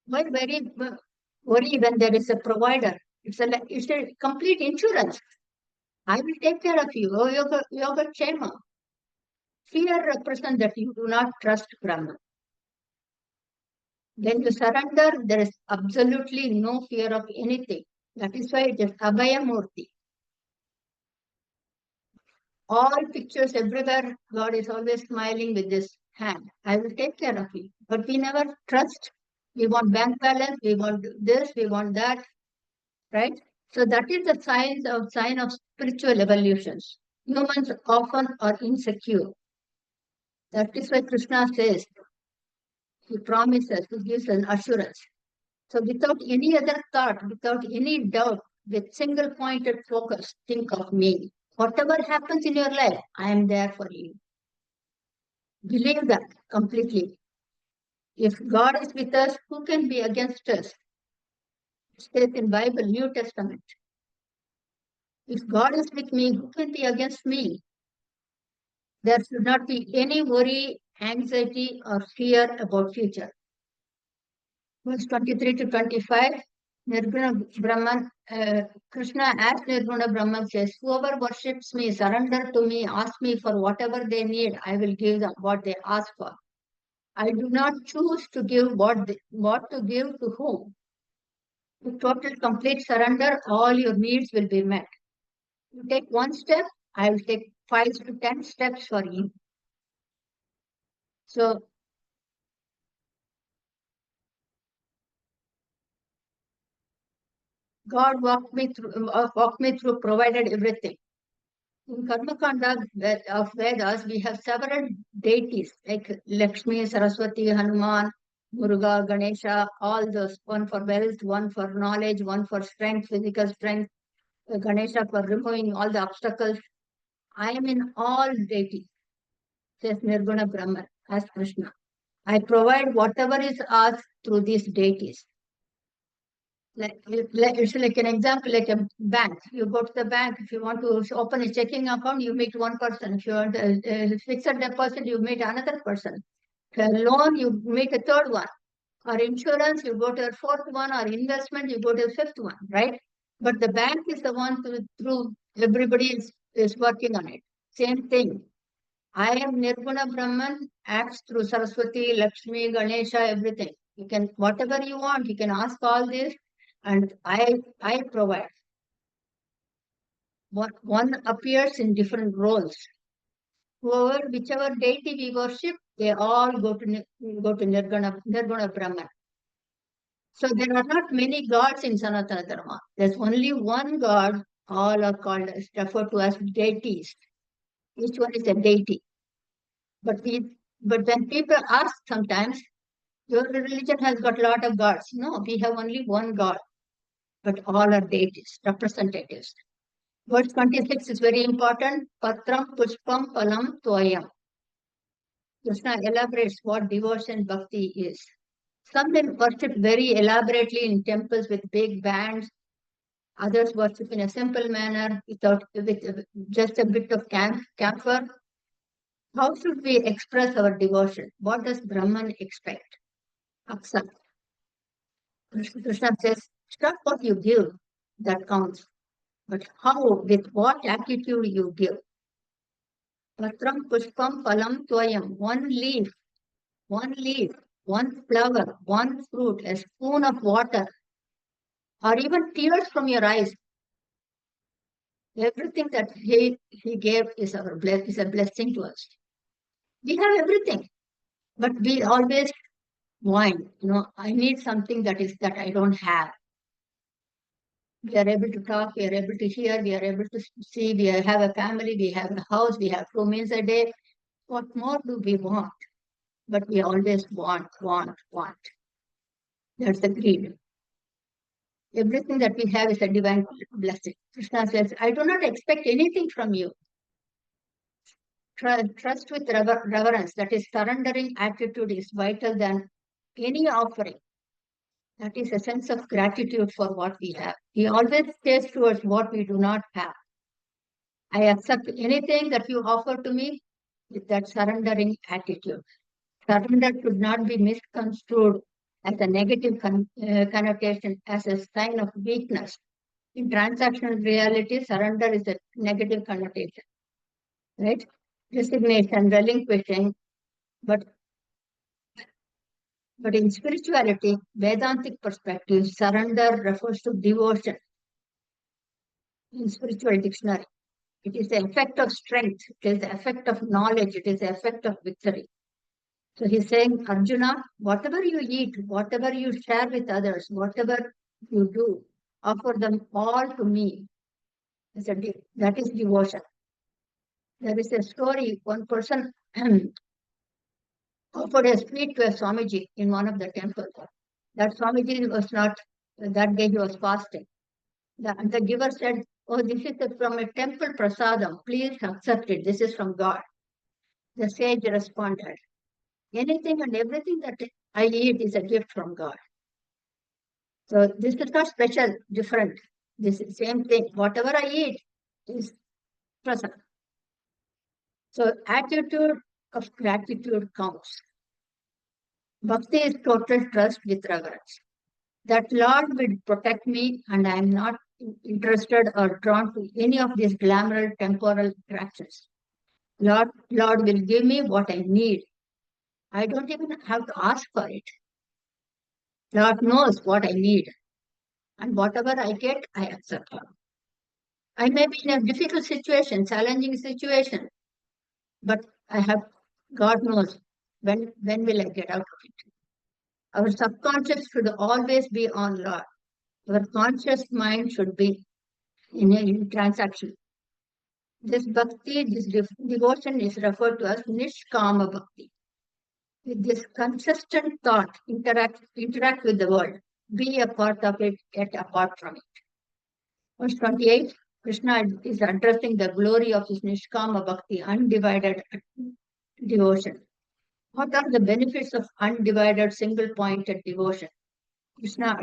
Why worry when there is a provider? It's a complete insurance. I will take care of you. Oh, yoga Kshema. Fear represents that you do not trust Brahman. When you surrender, there is absolutely no fear of anything. That is why it is Abhaya Murti. All pictures everywhere, God is always smiling with this hand. I will take care of you. But we never trust. We want bank balance, we want this, we want that, right? So that is the sign of spiritual evolutions. Humans often are insecure. That is why Krishna says, He promises, He gives an assurance. So without any other thought, without any doubt, with single pointed focus, think of me. Whatever happens in your life, I am there for you. Believe that completely. If God is with us, who can be against us? It says in Bible, New Testament. If God is with me, who can be against me? There should not be any worry, anxiety, or fear about future. Verse 23 to 25, Nirguna Brahman, Krishna asked Nirguna Brahman says, whoever worships me, surrender to me, ask me for whatever they need, I will give them what they ask for. I do not choose to give what to give to whom. With total complete surrender, all your needs will be met. You take one step, I will take 5 to 10 steps for you. So God walked me through, provided everything. In Karma Kanda of Vedas, we have several deities like Lakshmi, Saraswati, Hanuman, Muruga, Ganesha, all those. One for wealth, one for knowledge, one for strength, physical strength, Ganesha for removing all the obstacles. I am in all deities, says Nirguna Brahman, as Krishna. I provide whatever is asked through these deities. It's like an example, like a bank. You go to the bank, if you want to open a checking account, you meet one person. If you want a fixed deposit, you meet another person. A loan, you meet a third one. Or insurance, you go to a fourth one. Or investment, you go to a fifth one, right? But the bank is the one through everybody is working on it. Same thing. I am Nirguna Brahman, acts through Saraswati, Lakshmi, Ganesha, everything. You can, whatever you want, you can ask all this, and I provide. One appears in different roles. Whichever deity we worship, they all go to Nirguna Brahman. So there are not many gods in Sanatana Dharma. There's only one god. All are called as referred to as deities. Each one is a deity. But when people ask sometimes, your religion has got a lot of gods. No, we have only one god, but all are deities, representatives. Verse 26 is very important. Patram, Pushpam, Phalam, Toyam. Krishna elaborates what devotion bhakti is. Some men worship very elaborately in temples with big bands. Others worship in a simple manner with just a bit of camphor. How should we express our devotion? What does Brahman expect? Accept. Krishna says, it's not what you give that counts, but how, with what attitude you give. Patram, Pushpam, Phalam, Toyam. One leaf, one flower, one fruit, a spoon of water, or even tears from your eyes. Everything that he gave is is a blessing to us. We have everything, but we always want, I need something that I don't have. We are able to talk, we are able to hear, we are able to see, we have a family, we have a house, we have 2 meals a day. What more do we want? But we always want. That's the greed. Everything that we have is a divine blessing. Krishna says, I do not expect anything from you. Trust with reverence, that is, surrendering attitude is vital than any offering. That is a sense of gratitude for what we have. He always stays towards what we do not have. I accept anything that you offer to me with that surrendering attitude. Surrender should not be misconstrued as a negative connotation, as a sign of weakness. In transactional reality, surrender is a negative connotation, right? Resignation, relinquishing, but in spirituality, Vedantic perspective, surrender refers to devotion. In spiritual dictionary, it is the effect of strength, it is the effect of knowledge, it is the effect of victory. So he's saying, Arjuna, whatever you eat, whatever you share with others, whatever you do, offer them all to me. That is devotion. There is a story, one person offered a sweet to a Swamiji in one of the temples. That Swamiji was not, that day he was fasting. The giver said, oh, this is from a temple prasadam. Please accept it. This is from God. The sage responded, anything and everything that I eat is a gift from God. So this is not special, different. This is same thing. Whatever I eat is present. So attitude of gratitude counts. Bhakti is total trust with reverence. That Lord will protect me and I am not interested or drawn to any of these glamorous temporal attractions. Lord will give me what I need. I don't even have to ask for it. Lord knows what I need. And whatever I get, I accept. I may be in a difficult situation, challenging situation, but God knows when will I get out of it. Our subconscious should always be on Lord. Our conscious mind should be in a transaction. This bhakti, this devotion is referred to as Nishkama Bhakti. With this consistent thought, interact with the world, be a part of it, yet apart from it. Verse 28, Krishna is addressing the glory of his Nishkama Bhakti, undivided devotion. What are the benefits of undivided, single-pointed devotion? Krishna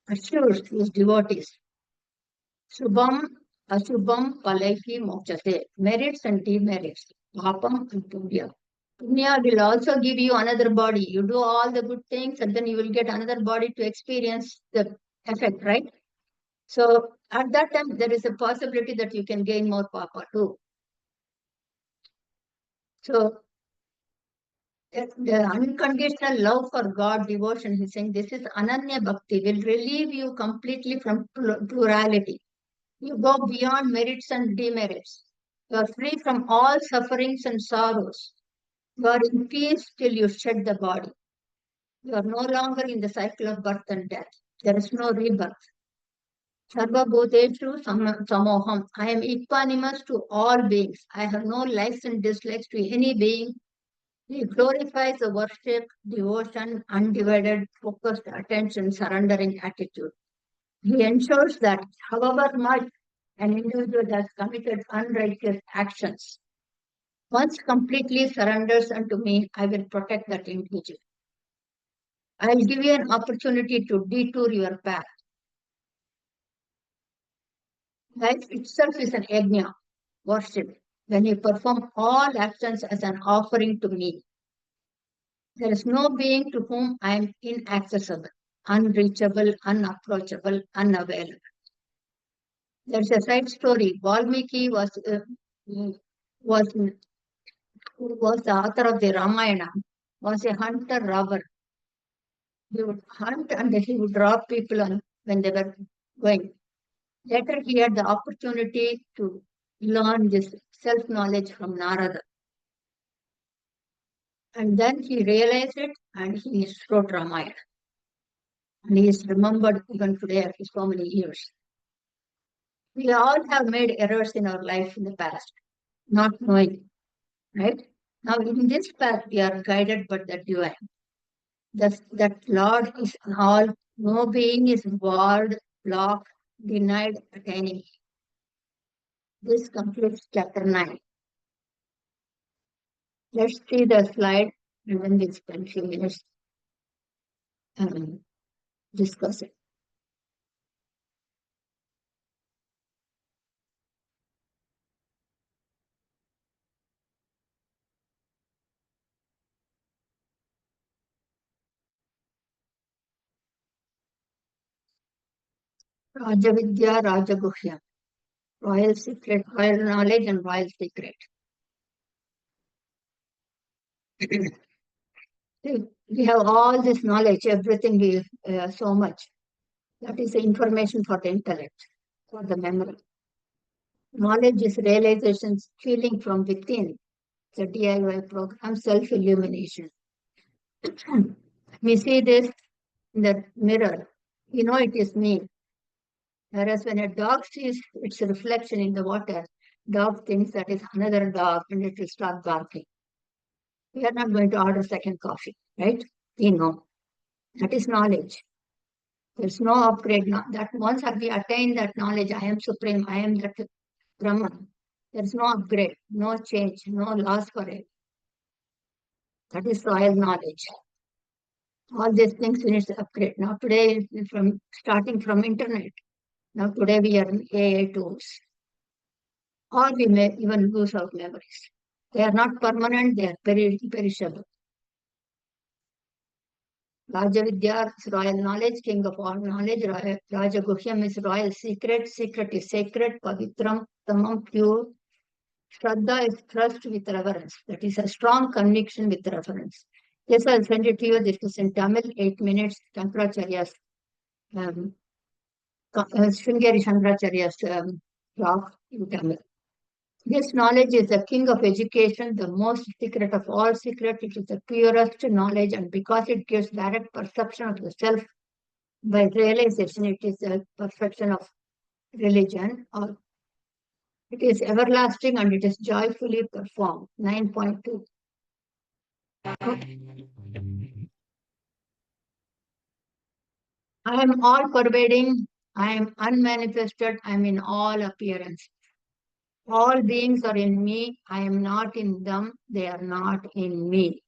assures his devotees, Shubham, Ashubham, Palaihi, Mokshase, merits and demerits, Papam and Punya. Punya will also give you another body. You do all the good things and then you will get another body to experience the effect, right? So at that time, there is a possibility that you can gain more papa too. So the unconditional love for God, devotion, he's saying this is Ananya Bhakti, will relieve you completely from plurality. You go beyond merits and demerits. You are free from all sufferings and sorrows. You are in peace till you shed the body. You are no longer in the cycle of birth and death. There is no rebirth. Sarva Bhuteshu Samoham. I am equanimous to all beings. I have no likes and dislikes to any being. He glorifies the worship, devotion, undivided, focused attention, surrendering attitude. He ensures that however much an individual has committed unrighteous actions, once completely surrenders unto me, I will protect that individual. I will give you an opportunity to detour your path. Life itself is an yajna, worship. When you perform all actions as an offering to me, there is no being to whom I am inaccessible, unreachable, unapproachable, unavailable. There's a side story. Valmiki was the author of the Ramayana, was a hunter robber. He would hunt and he would rob people when they were going. Later, he had the opportunity to learn this self-knowledge from Narada. And then he realized it and he wrote Ramayana. And he is remembered even today after so many years. We all have made errors in our life in the past, not knowing, right? Now, in this path, we are guided by the divine. That Lord is all, no being is walled, blocked, denied attaining. This concludes chapter 9. Let's see the slide and then we'll spend a few minutes discussing. Raja Vidya Raja Guhyam. Royal secret, royal knowledge and royal secret. We have all this knowledge, everything we so much. That is the information for the intellect, for the memory. Knowledge is realization, feeling from within. The DIY program, self-illumination. We see this in the mirror. You know it is me. Whereas when a dog sees its reflection in the water, dog thinks that is another dog and it will start barking. We are not going to order second coffee, right? We know. That is knowledge. There's no upgrade. That once we attain that knowledge, I am supreme, I am that Brahman. There's no upgrade, no change, no loss for it. That is royal knowledge. All these things we need to upgrade. Now today, starting from internet, now today we are in AI tools. Or we may even lose our memories. They are not permanent, they are perishable. Raja Vidya is royal knowledge, king of all knowledge. Raja Guhyam is royal secret. Secret is sacred, pavitram, tamam, pure. Shraddha is trust with reverence. That is a strong conviction with reverence. Yes, I'll send it to you. This is in Tamil, 8 minutes. Shankaracharya's, Sringeri Shankaracharya's talk in Tamil. This knowledge is the king of education, the most secret of all secrets. It is the purest knowledge, and because it gives direct perception of the self by realization, it is the perfection of religion or It is everlasting and it is joyfully performed. 9.2. I am all pervading. I am unmanifested. I am in all appearance. All beings are in me. I am not in them. They are not in me.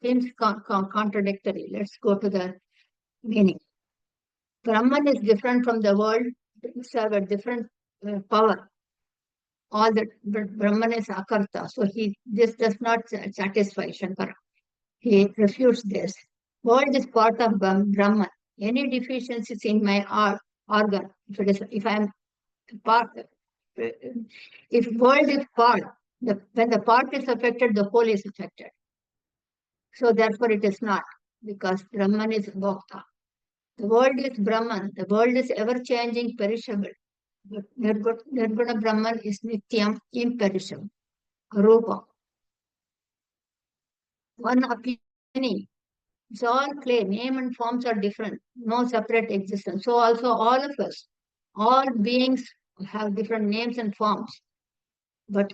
Seems contradictory. Let's go to the meaning. Brahman is different from the world. Serve a different power. All that, but Brahman is akarta. So this does not satisfy Shankara. He refutes this. World is part of Brahman. Any deficiencies in my organ, if I am part, if world is part, when the part is affected, the whole is affected. So therefore it is not, because Brahman is Bhokta. The world is Brahman. The world is ever-changing, perishable. But Nirguna Brahman is Nityam, imperishable. Rupa. One opinion. It's all clay. Name and forms are different. No separate existence. So also all of us, all beings have different names and forms. But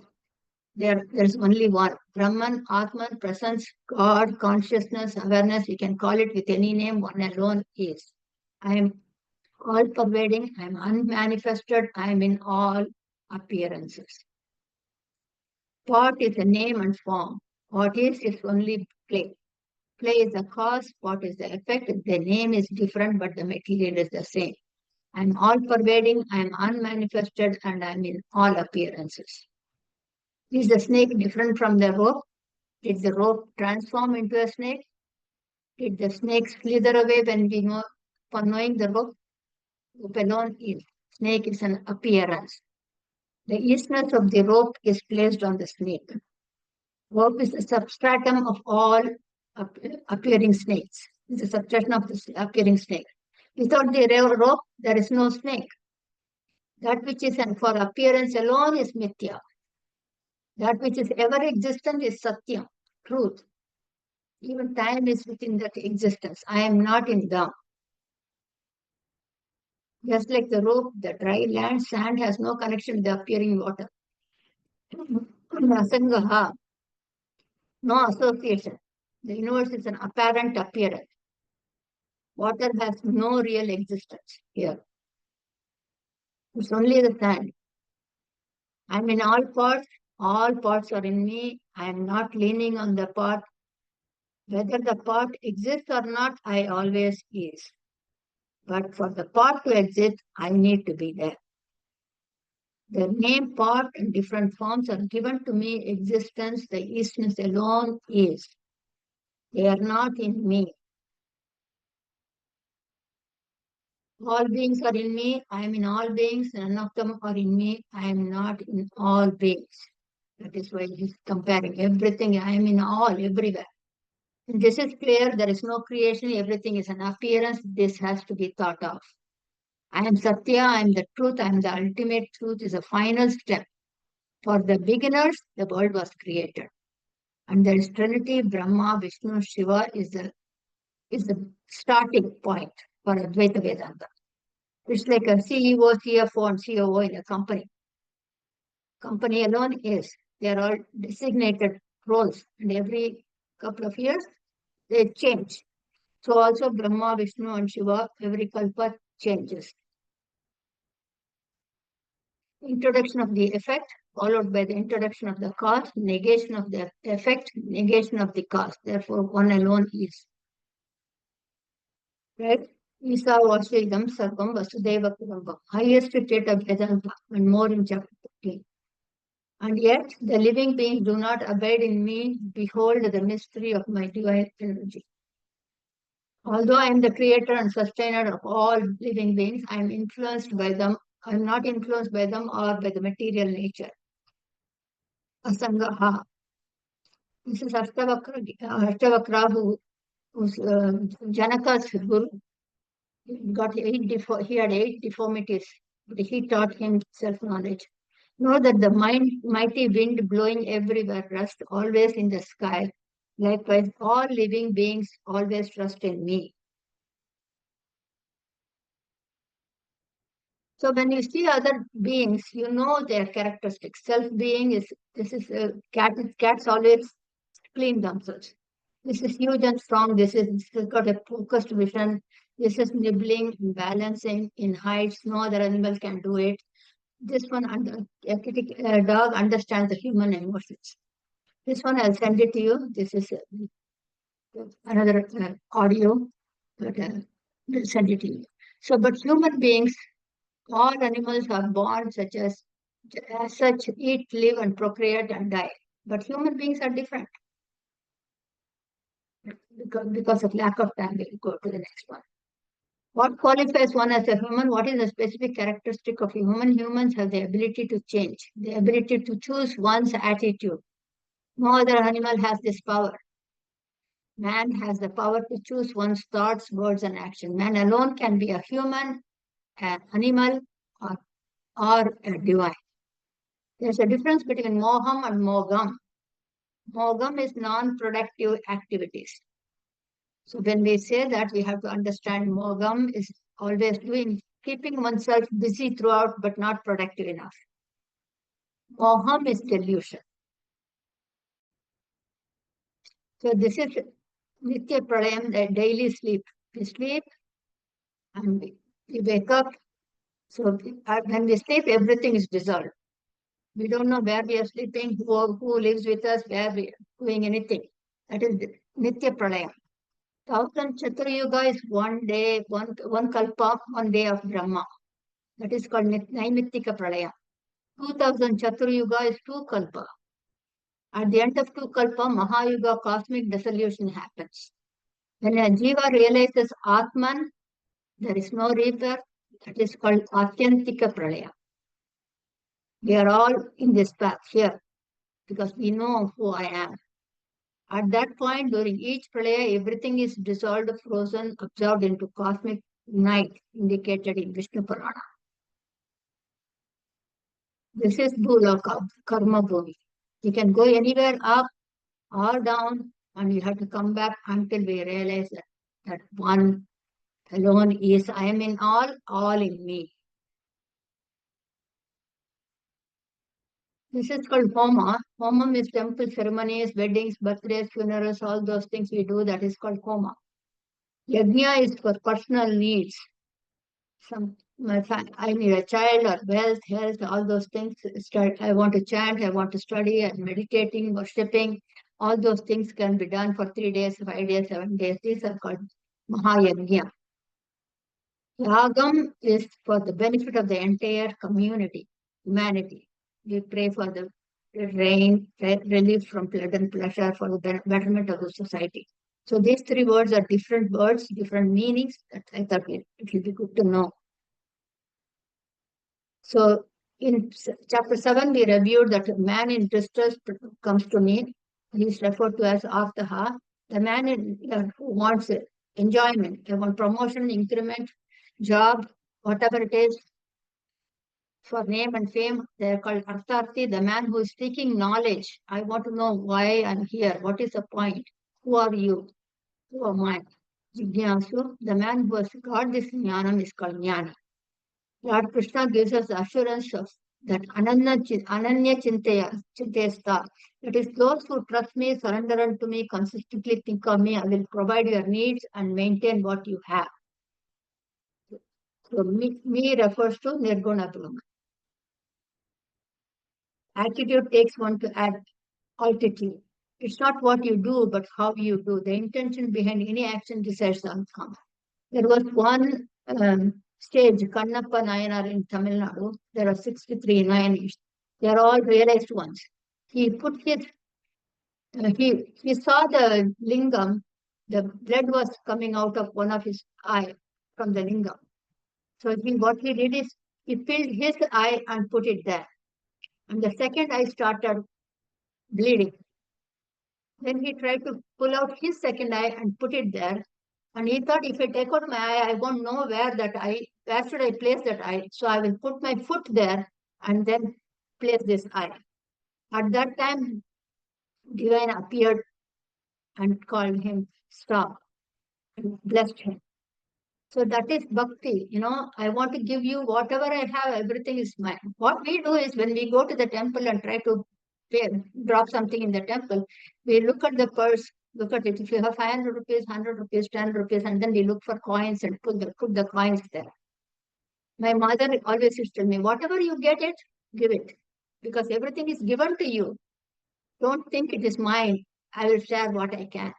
there's only one. Brahman, Atman, presence, God, consciousness, awareness. You can call it with any name. One alone is. I am all pervading. I am unmanifested. I am in all appearances. What is the name and form? What is only clay. Clay is the cause, what is the effect? The name is different, but the material is the same. I'm all pervading, I'm unmanifested, and I'm in all appearances. Is the snake different from the rope? Did the rope transform into a snake? Did the snake slither away when we know, for knowing the rope? Rope alone is. Snake is an appearance. The isness of the rope is placed on the snake. Rope is the substratum of all appearing snakes. It's a subtraction of the appearing snake. Without the rope, there is no snake. That which is and for appearance alone is Mithya. That which is ever existent is Satya, truth. Even time is within that existence. I am not in them. Just like the rope, the dry land, sand has no connection with the appearing water. Asangaha, no association. The universe is an apparent appearance. Water has no real existence here. It's only the sand. I'm in all parts are in me. I am not leaning on the part. Whether the part exists or not, I always is. But for the part to exist, I need to be there. The name part in different forms are given to me existence, the isness alone is. They are not in me. All beings are in me, I am in all beings, none of them are in me, I am not in all beings. That is why he's comparing everything, I am in all, everywhere. And this is clear, there is no creation, everything is an appearance, this has to be thought of. I am Satya, I am the truth, I am the ultimate truth, is a final step. For the beginners, the world was created. And there is Trinity, Brahma, Vishnu, Shiva is the starting point for Advaita Vedanta. It's like a CEO, CFO, and COO in a company. Company alone is. They are all designated roles, and every couple of years they change. So also Brahma, Vishnu, and Shiva, every kalpa changes. Introduction of the effect, followed by the introduction of the cause, negation of the effect, negation of the cause. Therefore, one alone is. Right? Isa Vasidam Sarvam Vasudeva Kudambam. Highest state of Vedanta, and more in chapter 15. And yet, the living beings do not abide in me. Behold the mystery of my divine energy. Although I am the creator and sustainer of all living beings, I am influenced by them. I am not influenced by them or by the material nature. Asangaha. This is Ashtavakra who's Janaka's guru. He had 8 deformities, but he taught him self-knowledge. Know that the mighty wind blowing everywhere rests always in the sky. Likewise, all living beings always trust in me. So when you see other beings, you know their characteristics. Self-being is, this is a cat. Cats always clean themselves. This is huge and strong. This has got a focused vision. This is nibbling and balancing in heights. No other animal can do it. This one, a dog understands the human emotions. This one, I'll send it to you. This is another audio, but I'll send it to you. So, but human beings, all animals are born as such, eat, live, and procreate and die. But human beings are different because of lack of time. We'll go to the next one. What qualifies one as a human? What is the specific characteristic of a human? Humans have the ability to change, the ability to choose one's attitude. No other animal has this power. Man has the power to choose one's thoughts, words, and action. Man alone can be a human, an animal, or a divine. There's a difference between moham and mogam. Mogam is non-productive activities. So when we say that, we have to understand mogam is always keeping oneself busy throughout, but not productive enough. Moham is delusion. So this is Nitya Pralayam, the daily sleep. We sleep and we wake up. So when we sleep, everything is dissolved. We don't know where we are sleeping, who lives with us, where we are doing anything. That is Nitya Pralayam. 1,000 Chaturayuga is one day, one kalpa, one day of Brahma. That is called Naimittika Pralayam. 2,000 Chaturayuga is two kalpa. At the end of two kalpa, Mahayuga, cosmic dissolution happens. When a jiva realizes Atman, there is no rebirth. That is called Atyantika Pralaya. We are all in this path here because we know who I am. At that point, during each Pralaya, everything is dissolved, frozen, absorbed into cosmic night, indicated in Vishnu Purana. This is Bhulaka, Karma Bhumi. You can go anywhere up or down, and you have to come back until we realize that one alone is I am in all in me. This is called Homa. Homam is temple ceremonies, weddings, birthdays, funerals, all those things we do. That is called Homa. Yajna is for personal needs. I need a child or wealth, health, all those things. I want to chant, I want to study, and meditating, worshipping. All those things can be done for 3 days, 5 days, 7 days. These are called Mahayajna. Yagam is for the benefit of the entire community, humanity. We pray for the rain, relief from flood and pleasure, for the betterment of the society. So these three words are different words, different meanings. That I thought it will be good to know. So in chapter 7, we reviewed that a man in distress comes to me. He is referred to as Aftaha. The man who wants enjoyment, they want promotion, increment, job, whatever it is, for name and fame, they are called Artharthi, the man who is seeking knowledge. I want to know why I'm here. What is the point? Who are you? Who am I? Jignasu, the man who has got this jnanam is called jnana. Lord Krishna gives us the assurance of that ananya chintesta. That is, those who trust me, surrender unto me, consistently think of me, I will provide your needs and maintain what you have. So me refers to Nirguna Brahma. Attitude takes one to act altitude. It's not what you do, but how you do. The intention behind any action decides the outcome. There was one stage, Kannappa Nayanar in Tamil Nadu. There are 63 Nayanis. They are all realized ones. He put his, he saw the lingam, the blood was coming out of one of his eye from the lingam. So what he did is, he filled his eye and put it there. And the second eye started bleeding. Then he tried to pull out his second eye and put it there. And he thought, if I take out my eye, I won't know where should I place that eye. So I will put my foot there and then place this eye. At that time, Divine appeared and called him, stop, and blessed him. So that is bhakti. I want to give you whatever I have, everything is mine. What we do is when we go to the temple and try to pay, drop something in the temple, we look at the purse, look at it. If you have 500 rupees, 100 rupees, 10 rupees, and then we look for coins and put the coins there. My mother always used to tell me, whatever you get it, give it. Because everything is given to you. Don't think it is mine. I will share what I can.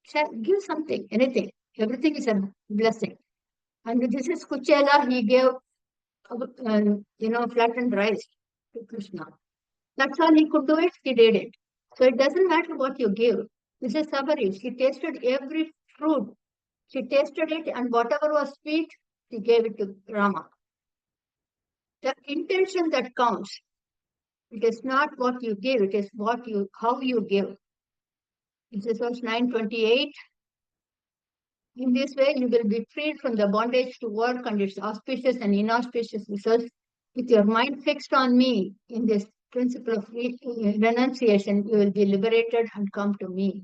Share, give something, anything. Everything is a blessing. And this is Kuchela, he gave, flattened rice to Krishna. That's all he could do it, he did it. So it doesn't matter what you give. This is Sabari. She tasted every fruit. She tasted it, and whatever was sweet, she gave it to Rama. The intention that counts. It is not what you give, it is how you give. This is verse 928. In this way, you will be freed from the bondage to work and its auspicious and inauspicious results. With your mind fixed on me in this principle of renunciation, you will be liberated and come to me.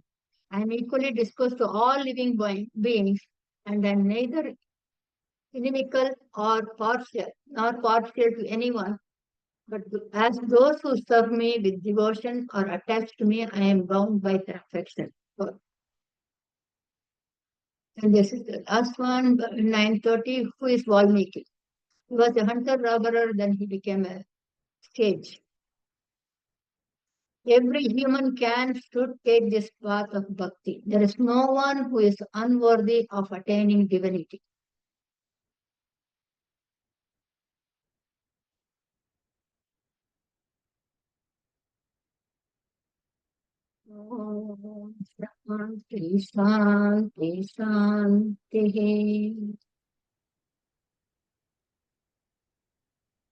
I am equally disposed to all living beings, and I am neither inimical nor partial to anyone. But as those who serve me with devotion or attached to me, I am bound by their affection. And this is the last one, 930, who is Valmiki. He was a hunter-gatherer, then he became a sage. Every human should take this path of bhakti. There is no one who is unworthy of attaining divinity. Om Shanti Shanti Shanti.